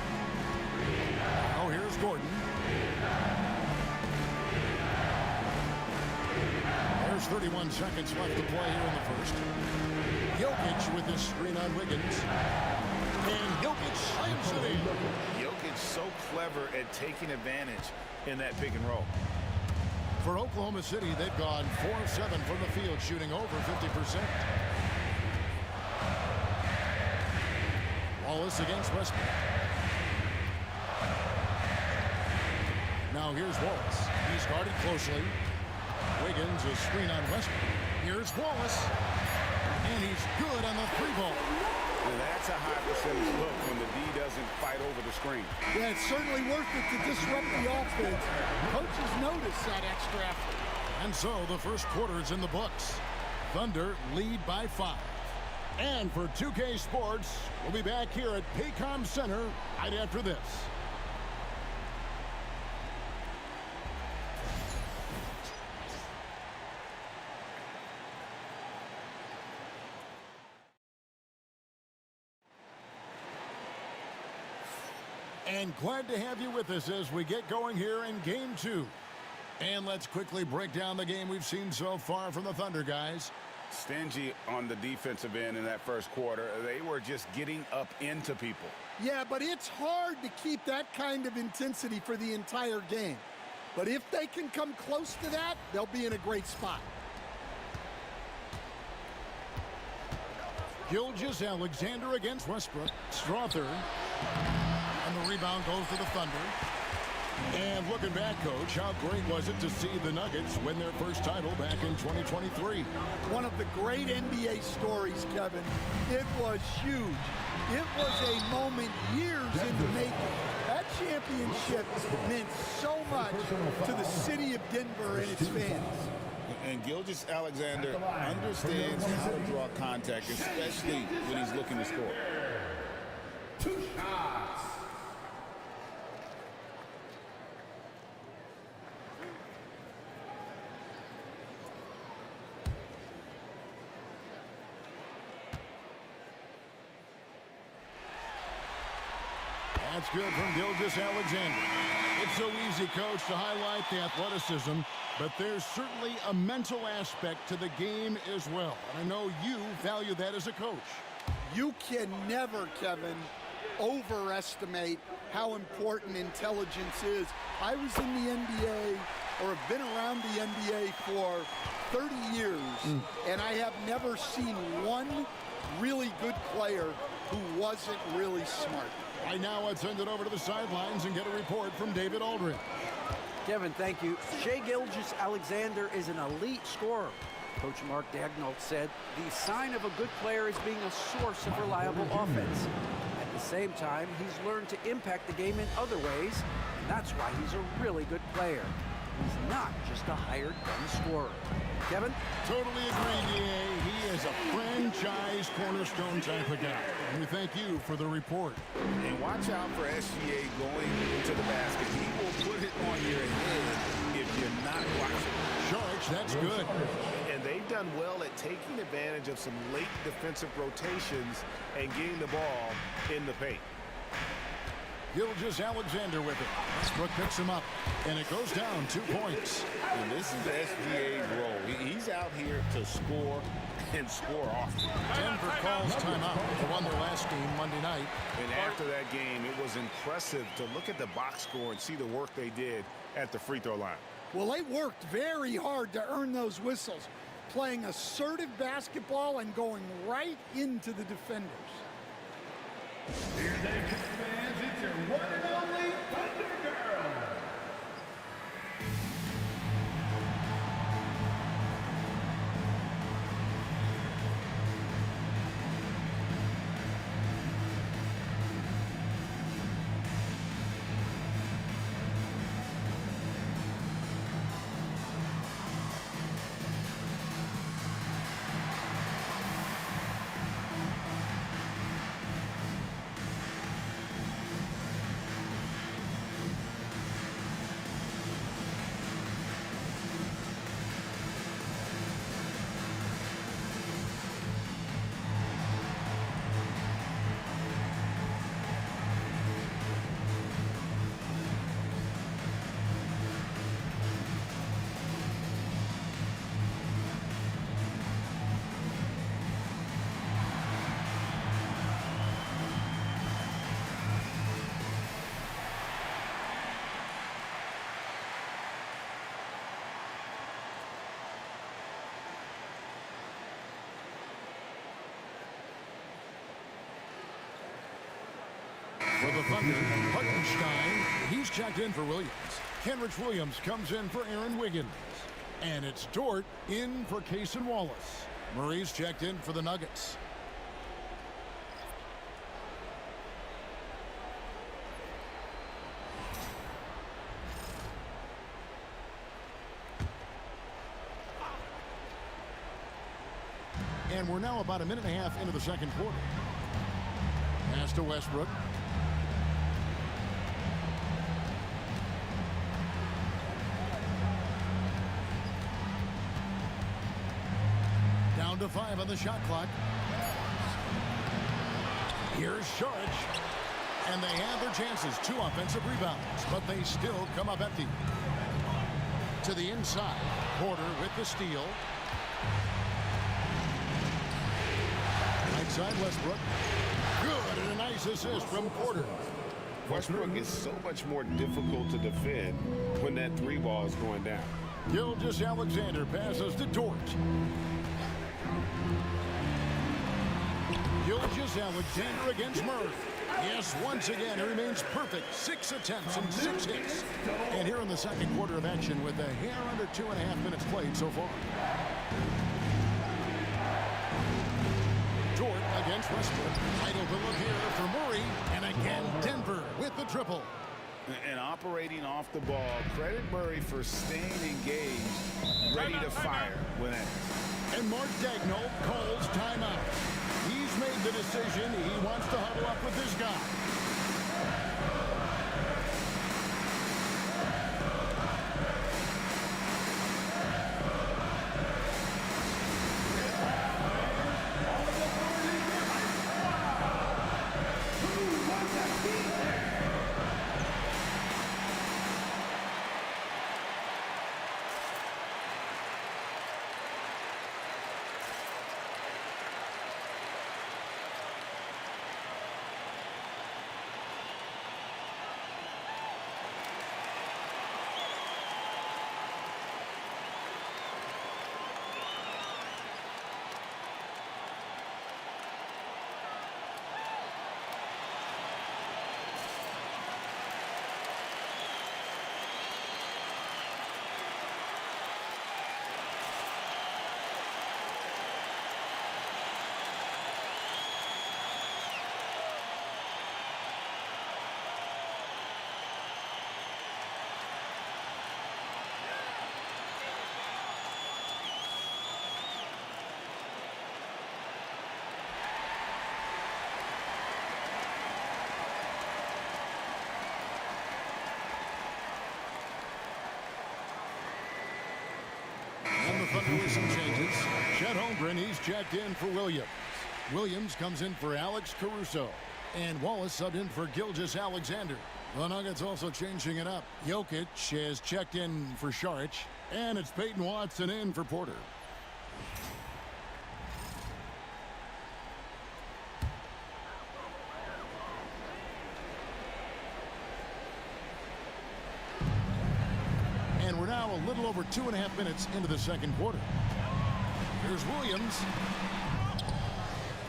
J: Now here's Gordon. There's 31 seconds left to play here in the first. Jokic with his screen on Wiggins. And Jokic slams it in.
L: Jokic so clever at taking advantage in that pick and roll.
J: For Oklahoma City, they've gone 4 of 7 from the field, shooting over 50%. Wallace against Westbrook. Now here's Wallace. He's guarded closely. Wiggins, a screen on Westbrook. Here's Wallace. And he's good on the 3-ball.
L: And that's a high percentage look when the D doesn't fight over the screen.
K: Yeah, it's certainly worth it to disrupt the offense. Coaches notice that extra effort.
J: And so the first quarter is in the books. Thunder lead by 5. And for 2K Sports, we'll be back here at Paycom Center right after this. And glad to have you with us as we get going here in Game 2. And let's quickly break down the game we've seen so far from the Thunder, guys.
L: Stingy on the defensive end in that first quarter. They were just getting up into people.
K: Yeah, but it's hard to keep that kind of intensity for the entire game. But if they can come close to that, they'll be in a great spot.
J: Gilgeous-Alexander against Westbrook. Strother. And the rebound goes to the Thunder. And looking back, Coach, how great was it to see the Nuggets win their first title back in 2023?
K: One of the great NBA stories, Kevin. It was huge. It was a moment years in the making. That championship meant so much to the city of Denver and its fans.
L: And Gilgeous-Alexander understands how to draw contact, especially when he's looking to score.
A: 2 shots.
J: That's good from Gilgeous-Alexander. It's so easy, Coach, to highlight the athleticism, but there's certainly a mental aspect to the game as well. And I know you value that as a coach.
K: You can never, Kevin, overestimate how important intelligence is. I was in the NBA, or have been around the NBA for 30 years, and I have never seen one really good player who wasn't really smart.
J: Right now, let's send it over to the sidelines and get a report from David Aldridge.
M: Kevin, thank you. Shai Gilgeous-Alexander is an elite scorer. Coach Mark Daigneault said the sign of a good player is being a source of reliable offense. At the same time, he's learned to impact the game in other ways, and that's why he's a really good player. He's not just a hired gun scorer. Kevin?
J: Totally agree, DA. He is a franchise cornerstone type of guy. And we thank you for the report.
L: And watch out for SGA going into the basket. He will put it on your head if you're not watching.
J: Sharks, that's good.
L: And they've done well at taking advantage of some late defensive rotations and getting the ball in the paint.
J: Gilgeous-Alexander with it. Westbrook picks him up, and it goes down 2 points.
L: And this is the SGA's role. He's out here to score and score often.
J: Denver calls timeout. They won their last game Monday night.
L: And after that game, it was impressive to look at the box score and see the work they did at the free throw line.
K: Well, they worked very hard to earn those whistles, playing assertive basketball and going right into the defenders.
A: Here's Action fans, it's your one and only Thunder Girl.
J: For the Thunder, Hartenstein, he's checked in for Williams. Kenrich Williams comes in for Aaron Wiggins. And it's Dort in for Cason Wallace. Murray's checked in for the Nuggets. And we're now about a minute and a half into the second quarter. Pass to Westbrook. Down to 5 on the shot clock. Here's Shai. And they have their chances. 2 offensive rebounds, but they still come up empty. To the inside. Porter with the steal. Right side Westbrook. Good, and a nice assist from Porter.
L: Westbrook is so much more difficult to defend when that 3 ball is going down.
J: Gilgeous-Alexander passes to Dort. Gilgeous-Alexander against Murray. Yes, once again, he remains perfect. 6 attempts and 6 hits. And here in the second quarter of action with a hair under 2.5 minutes played so far. Dort against Westbrook. Right open look here for Murray. And again, Denver with the triple.
L: And operating off the ball, credit Murray for staying engaged, ready to fire when asked.
J: And Mark Daigneault calls timeout. He's made the decision. He wants to huddle up with this guy. Thunder with some changes. Chet Holmgren, he's checked in for Williams. Williams comes in for Alex Caruso. And Wallace subbed in for Gilgeous-Alexander. The Nuggets also changing it up. Jokic has checked in for Shai. And it's Peyton Watson in for Porter. And we're now a little over 2.5 minutes into the second quarter. Here's Williams.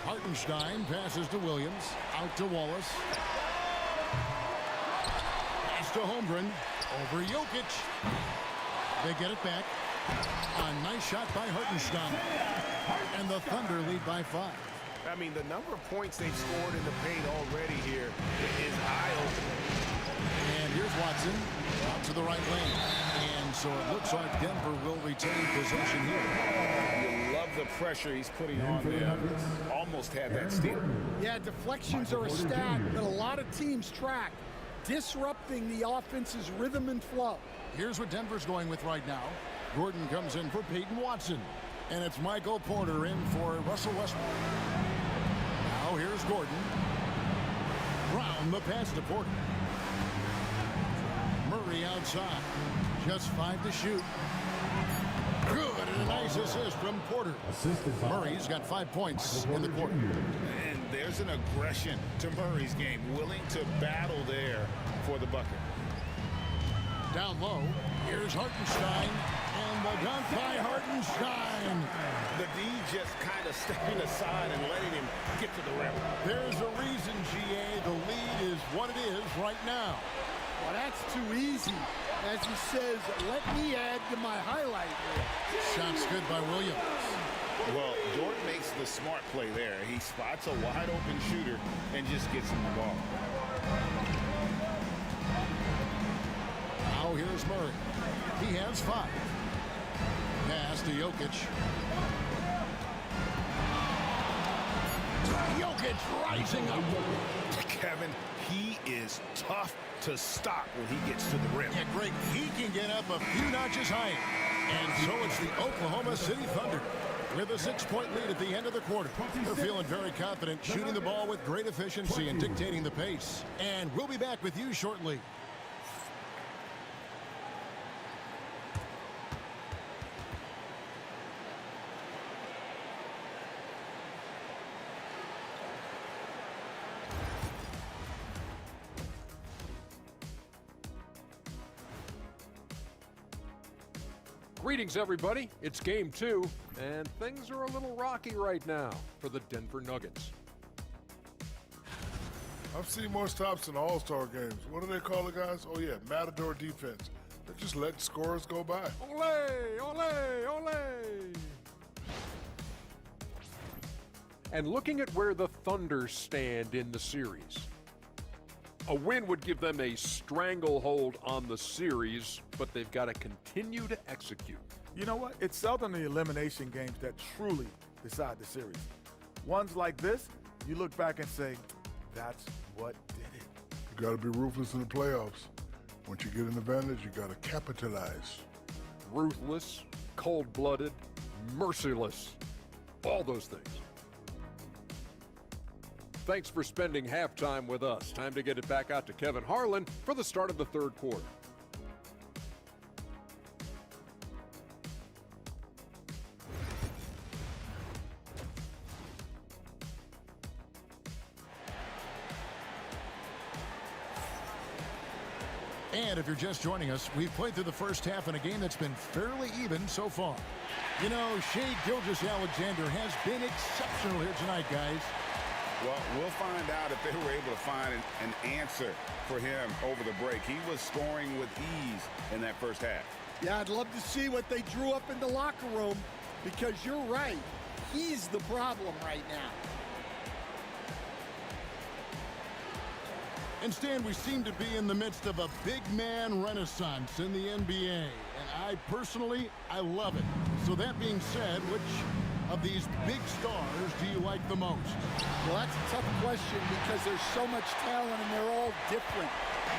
J: Hartenstein passes to Williams. Out to Wallace. Pass to Holmgren. Over Jokic. They get it back. A nice shot by Hartenstein. And the Thunder lead by 5.
L: I mean, the number of points they've scored in the paint already here is eye-opening.
J: And here's Watson out to the right lane. And so it looks like Denver will retain possession here.
L: You love the pressure he's putting on them. Almost had that steal.
K: Yeah, deflections are a stat that a lot of teams track, disrupting the offense's rhythm and flow.
J: Here's what Denver's going with right now. Gordon comes in for Peyton Watson. And it's Michael Porter in for Russell Westbrook. Now here's Gordon. Brown the pass to Porter. Murray outside. Just 5 to shoot. Good, and a nice assist from Porter. Murray's got 5 points in the quarter.
L: And there's an aggression to Murray's game, willing to battle there for the bucket.
J: Down low, here's Hartenstein, and the dunk by Hartenstein.
L: The D just kind of stepping aside and letting him get to the rim.
J: There's a reason, GA, the lead is what it is right now.
K: Well, that's too easy. As he says, let me add to my highlight reel.
J: Shot's good by Williams.
L: Well, Jordan makes the smart play there. He spots a wide-open shooter and just gets him the ball.
J: Now here's Murray. He has 5. Pass to Jokic. Jokic rising up.
L: Kevin, he is tough to stop when he gets to the rim.
J: Yeah, Greg, he can get up a few notches higher. And so it's the Oklahoma City Thunder with a 6-point lead at the end of the quarter. They're feeling very confident, shooting the ball with great efficiency and dictating the pace. And we'll be back with you shortly.
F: Greetings, everybody. It's game 2, and things are a little rocky right now for the Denver Nuggets.
H: I've seen more stops in All-Star games. What do they call it, guys? Oh, yeah, Matador defense. They're just letting scores go by.
F: Ole, ole, ole! And looking at where the Thunder stand in the series, a win would give them a stranglehold on the series, but they've got to continue to execute.
G: You know what? It's seldom the elimination games that truly decide the series. Ones like this, you look back and say, that's what did it.
H: You got to be ruthless in the playoffs. Once you get an advantage, you got to capitalize.
F: Ruthless, cold-blooded, merciless, all those things. Thanks for spending halftime with us. Time to get it back out to Kevin Harlan for the start of the third quarter.
J: And if you're just joining us, we've played through the first half in a game that's been fairly even so far. You know, Shai Gilgeous-Alexander has been exceptional here tonight, guys.
L: Well, we'll find out if they were able to find an answer for him over the break. He was scoring with ease in that first half.
K: Yeah, I'd love to see what they drew up in the locker room, because you're right. He's the problem right now.
J: And Stan, we seem to be in the midst of a big man renaissance in the NBA. And I personally, I love it. So that being said, which of these big stars do you like the most?
K: Well, that's a tough question because there's so much talent and they're all different.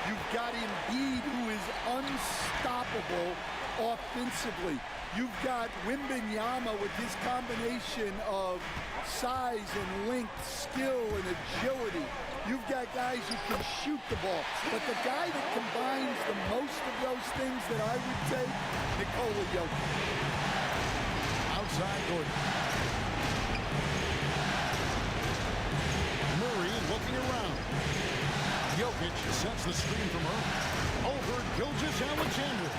K: You've got Embiid, who is unstoppable offensively. You've got Wembanyama with his combination of size and length, skill and agility. You've got guys who can shoot the ball. But the guy that combines the most of those things that I would take, Nikola Jokic.
J: Outside Gordon. Murray looking around. Jokic sets the screen from her. Over Gilgeous-Alexander.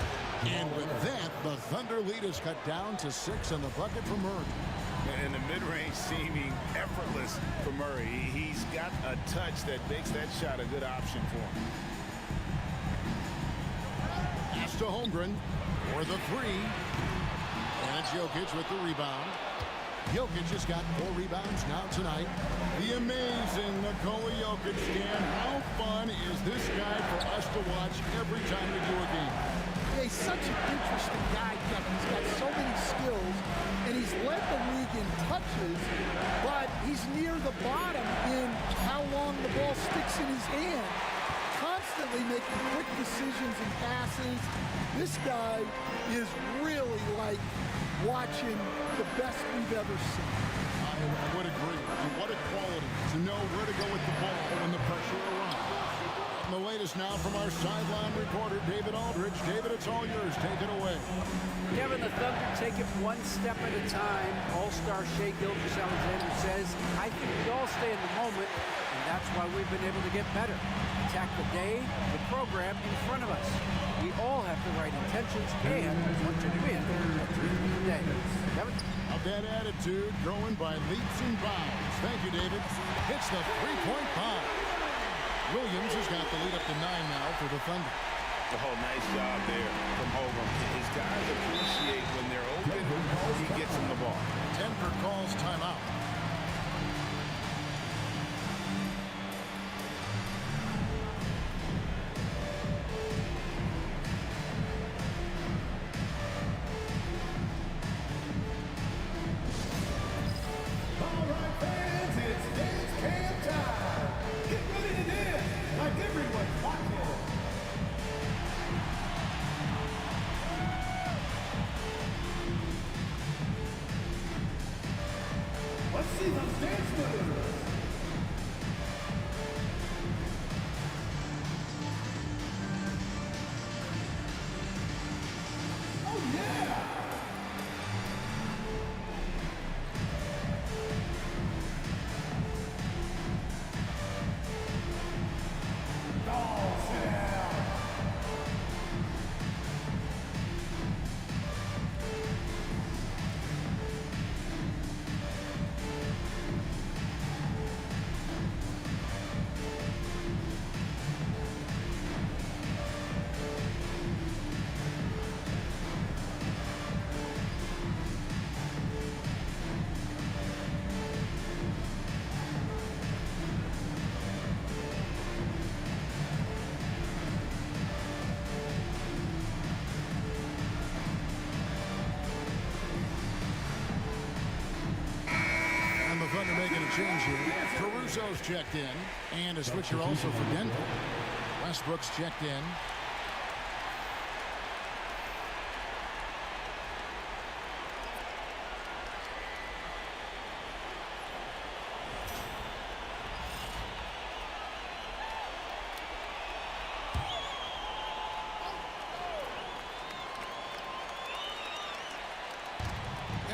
J: And with that, the Thunder lead is cut down to 6 on the bucket for Murray.
L: And the mid-range seeming effortless for Murray. He's got a touch that makes that shot a good option for him.
J: Pass to Holmgren for the 3. And it's Jokic with the rebound. Jokic has got 4 rebounds now tonight. The amazing Nikola Jokic. Dan, how fun is this guy for us to watch every time we do a game?
K: Yeah, he's such an interesting guy, Kevin. He's got so many skills, and he's led the league in touches, but he's near the bottom in how long the ball sticks in his hand. Constantly making quick decisions and passes. This guy is really like watching the best we've ever seen.
J: I would agree. And what a quality to know where to go with the ball when the pressure arrives. And the latest now from our sideline reporter, David Aldridge. David, it's all yours. Take it away.
M: Kevin, the Thunder take it one step at a time. All-star Shai Gilgeous-Alexander says, I think we all stay in the moment, and that's why we've been able to get better. Attack the day, the program in front of us. We all have the right intentions and want to win at the end of the day. Kevin?
J: A bad attitude growing by leaps and bounds. Thank you, David. Hits the three-point bomb. Williams has got the lead up to 9 now for the Thunder.
L: Oh, nice job there from Holmgren. His guys appreciate when they're open, he gets them the ball.
J: Denver calls timeout.
A: All right, fans, it's dance cam time. Get ready to dance like everyone's watching. Let's see those dance moves. Oh, yeah. Oh, sit down.
J: And the Thunder making a change here. Caruso's checked in. And a switcher also for Denver. Westbrook's checked in.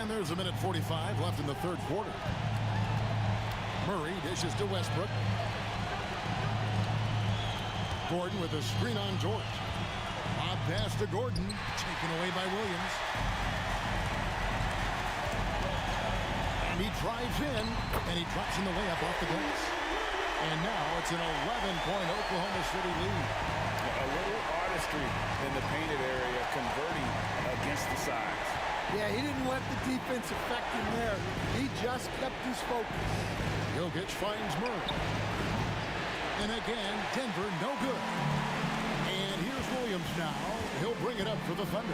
J: And there's a minute 45 left in the third quarter. Murray dishes to Westbrook. Gordon with a screen on George. Bob pass to Gordon. Taken away by Williams. And he drives in. And he drops in the layup off the glass. And now it's an 11-point Oklahoma City lead.
L: A little artistry in the painted area, converting against the sides.
K: Yeah, he didn't let the defense affect him there. He just kept his focus.
J: Jokic finds Murray. And again, Denver no good. And here's Williams now. He'll bring it up for the Thunder.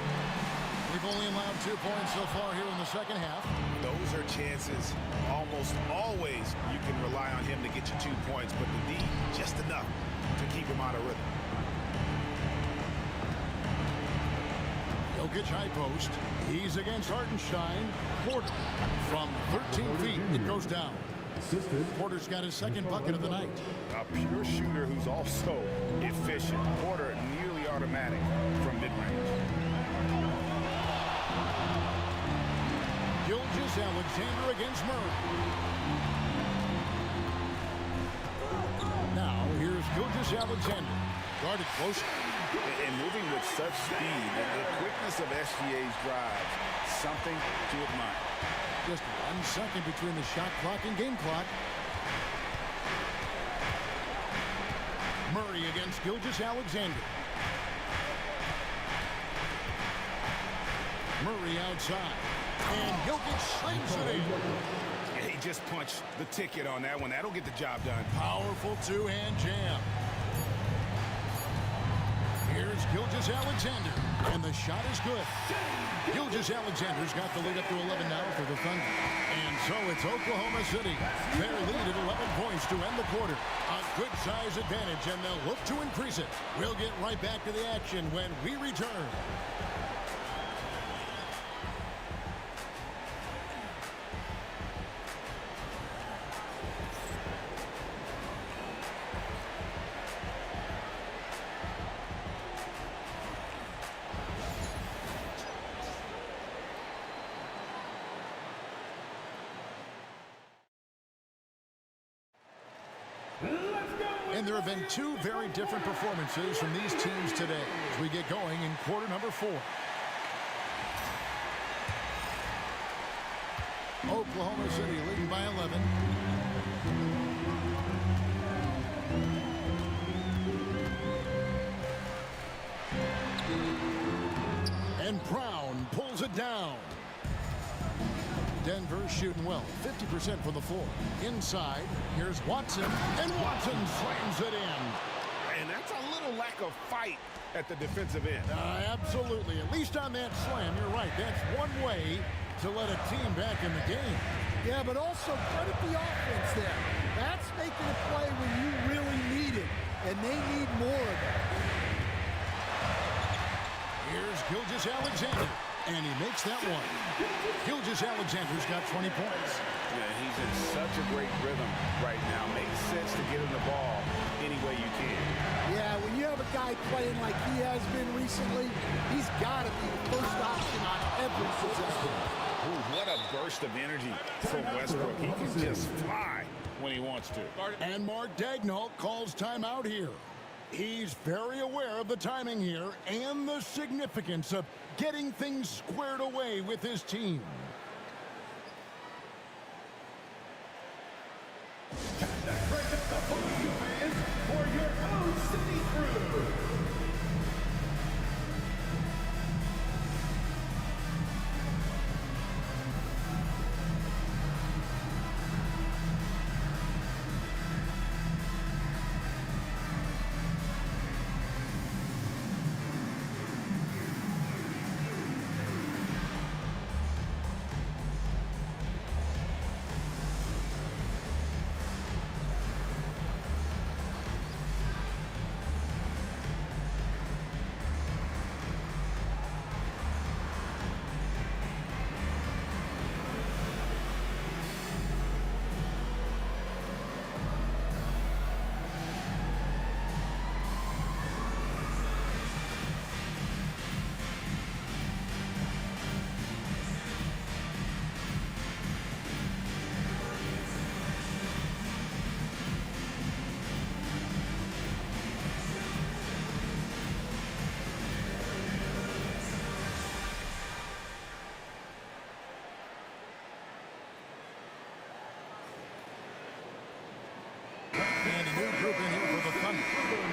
J: We've only allowed 2 points so far here in the second half.
L: Those are chances. Almost always you can rely on him to get you 2 points, but the D just enough to keep him out of rhythm.
J: Jokic high post. He's against Hartenstein. Porter from 13 feet. It goes down. Porter's got his second bucket of the night.
L: A pure shooter who's also efficient. Porter nearly automatic from mid-range.
J: Gilgeous-Alexander against Murray. Now here's Gilgeous-Alexander. Guarded close.
L: And moving with such speed and the quickness of SGA's drives, something to admire.
J: Just 1 second between the shot clock and game clock. Murray against Gilgeous-Alexander. Murray outside. And Jokic slings it in.
L: And he just punched the ticket on that one. That'll get the job done.
J: Powerful two-hand jam. Here's Gilgeous-Alexander, and the shot is good. Gilgeous-Alexander's got the lead up to 11 now for the Thunder. And so it's Oklahoma City. Their lead at 11 points to end the quarter. A good size advantage, and they'll look to increase it. We'll get right back to the action when we return. And there have been two very different performances from these teams today as we get going in quarter number 4. Oklahoma City leading by 11. And Brown pulls it down. Denver shooting well, 50% from the floor. Inside, here's Watson, and Watson slams it in.
L: And that's a little lack of fight at the defensive end.
J: Absolutely. At least on that slam, you're right. That's one way to let a team back in the game.
K: Yeah, but also credit the offense there. That's making a play when you really need it, and they need more of that.
J: Here's Gilgeous-Alexander. And he makes that one. Gilgeous-Alexander's got 20 points.
L: Yeah, he's in such a great rhythm right now. Makes sense to get him the ball any way you can.
K: Yeah, when you have a guy playing like he has been recently, he's got to be the first option on every possession.
L: Ooh, what a burst of energy from Westbrook. He can just fly when he wants to.
J: And Mark Daigneault calls timeout here. He's very aware of the timing here and the significance of getting things squared away with his team.
A: Break up the podium fans for your own city crew.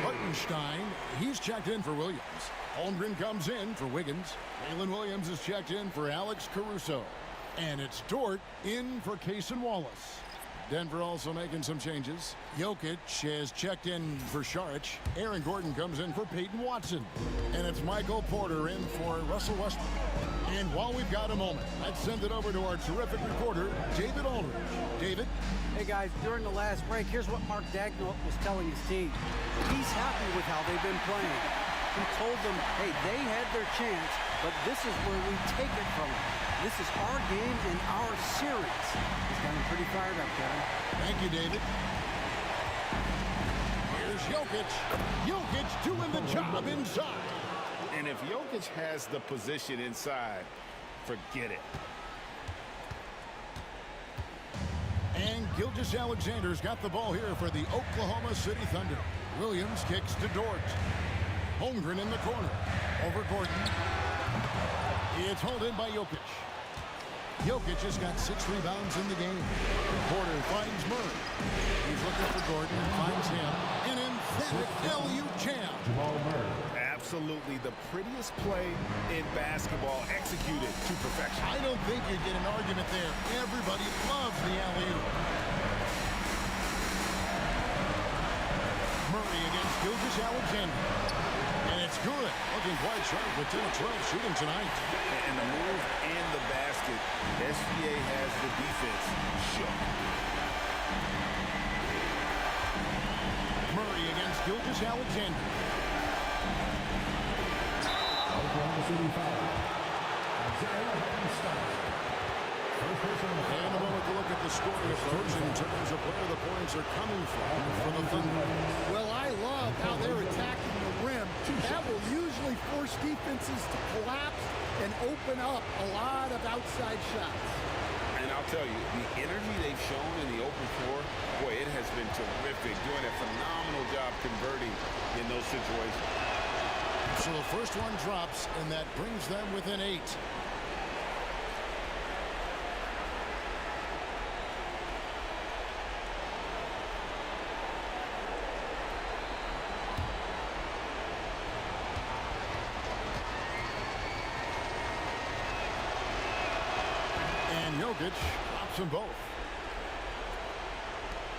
J: Hartenstein, he's checked in for Williams. Holmgren comes in for Wiggins. Waylon Williams is checked in for Alex Caruso. And it's Dort in for Cason Wallace. Denver also making some changes. Jokic has checked in for Šarić. Aaron Gordon comes in for Peyton Watson. And it's Michael Porter in for Russell Westbrook. And while we've got a moment, let's send it over to our terrific reporter, David Aldridge. David?
M: Hey guys, during the last break, here's what Mark Daigneault was telling his team. He's happy with how they've been playing. He told them, hey, they had their chance, but this is where we take it from them. This is our game and our series. He's got him pretty fired up, Kevin.
J: Thank you, David. Here's Jokic. Jokic doing the job inside.
L: And if Jokic has the position inside, forget it.
J: And Gilgeous-Alexander's got the ball here for the Oklahoma City Thunder. Williams kicks to Dort. Holmgren in the corner. Over Gordon. It's hauled in by Jokic. Jokic has got 6 rebounds in the game. Porter finds Murray. He's looking for Gordon. Finds him. An emphatic LU jam.
L: Absolutely the prettiest play in basketball, executed to perfection.
J: I don't think you get an argument there. Everybody loves the alley-oop. Murray against Gilgeous-Alexander. And it's good. Looking quite sharp with 10 of 12 shooting tonight.
L: And the move and the basket, SGA has the defense shook.
J: Murray against Gilgeous-Alexander. And a moment to look at the scoring approach in terms of where the points are coming from the Thunder.
K: Well, I love how they're attacking the rim. That will usually force defenses to collapse and open up a lot of outside shots.
L: And I'll tell you, the energy they've shown in the open floor, boy, it has been terrific. Doing a phenomenal job converting in those situations.
J: So the first one drops, and that brings them within 8. And Jokic drops them both.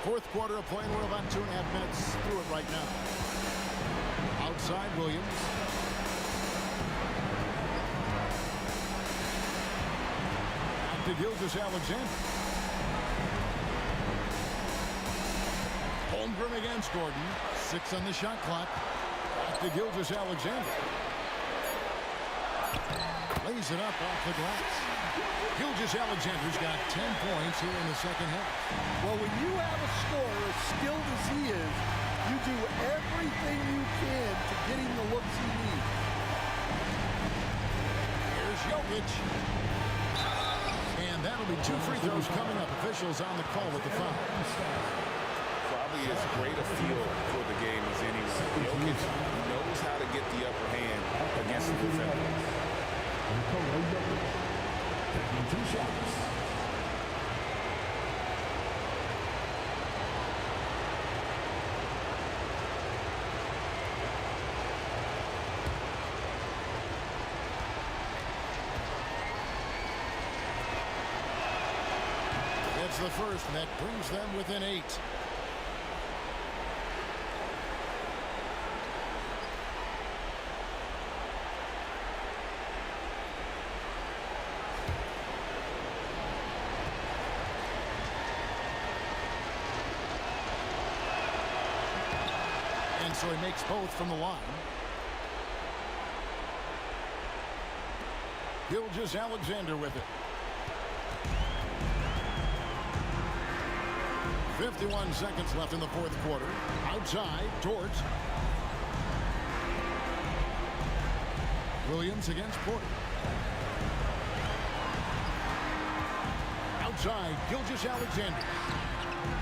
J: Fourth quarter of play, we're about 2.5 minutes through it right now. Outside Williams. Back to Gilgeous-Alexander. Holmgren against Gordon. 6 on the shot clock. Back to Gilgeous-Alexander. Lays it up off the glass. Gilgeous-Alexander's got 10 points here in the second half.
K: Well, when you have a scorer as skilled as he is, you do everything you can to get him the looks he needs.
J: Here's Jokic. And that'll be 2 free throws coming up. Officials on the call with the foul.
L: Probably as great a feel for the game as anyone. Jokic knows how to get the upper hand against the defender.
A: Taking 2 shots.
J: That's the first, and that brings them within 8. And so he makes both from the line. Gilgeous-Alexander with it. 51 seconds left in the fourth quarter. Outside, Dort. Williams against Porter. Outside, Gilgeous-Alexander.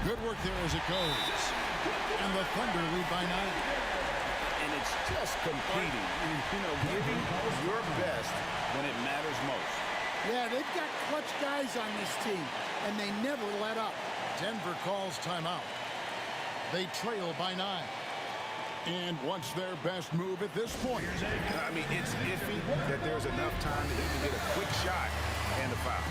J: Good work there as it goes. And the Thunder lead by 9.
L: And it's just completing, giving your best when it matters most.
K: Yeah, they've got clutch guys on this team, and they never let up.
J: Denver calls timeout. They trail by 9. And what's their best move at this point?
L: I mean, it's iffy that there's enough time to even get a quick shot and a foul.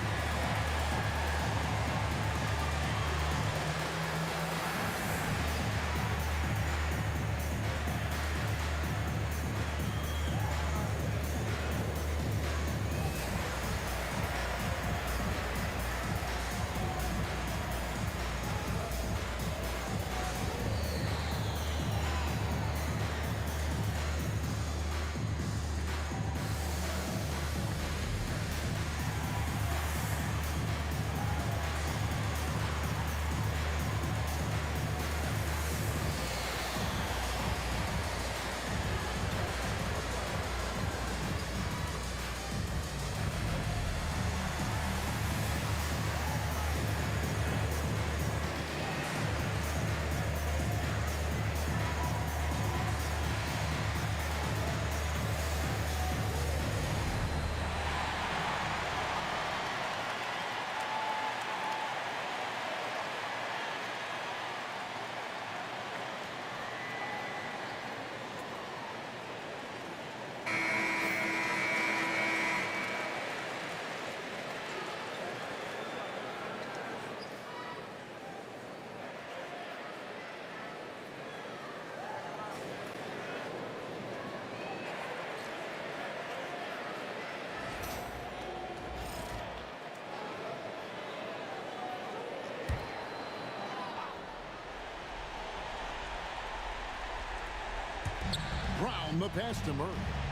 J: Brown, the pass to Murray.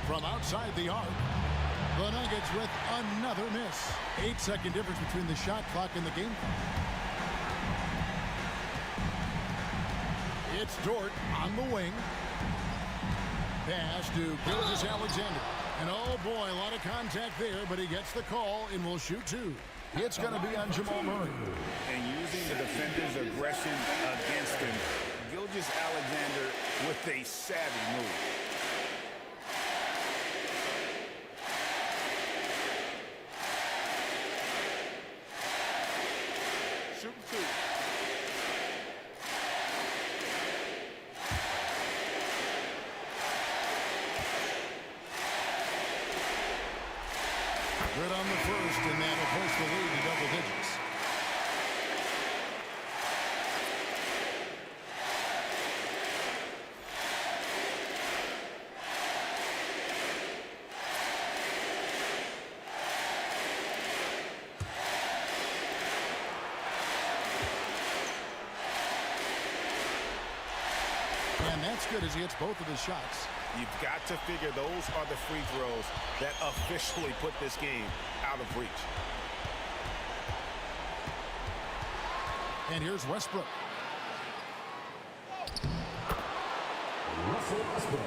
J: From outside the arc, the Nuggets with another miss. 8-second difference between the shot clock and the game clock. It's Dort on the wing. Pass to Gilgeous-Alexander. And oh boy, a lot of contact there, but he gets the call and will shoot two. It's going to be on Jamal Murray.
L: And using the defender's aggression against him, Gilgeous-Alexander with a savvy move.
C: Shooting two.
J: Good on the first, and that'll push the lead to double digits. And that's good as he hits both of his shots.
L: You've got to figure those are the free throws that officially put this game out of reach.
J: And here's Westbrook.
A: Russell Westbrook.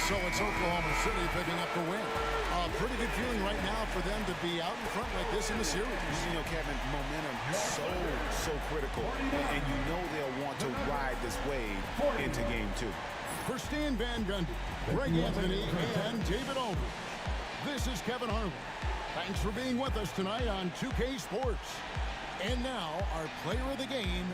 J: So it's Oklahoma City picking up the win. A pretty good feeling right now for them to be out in front like this in the series.
L: You know, Kevin, momentum so critical. And you know they'll want to ride this wave into game two.
J: For Stan Van Gundy, Greg Anthony, and David Aldridge, this is Kevin Harlan. Thanks for being with us tonight on 2K Sports. And now, our player of the game,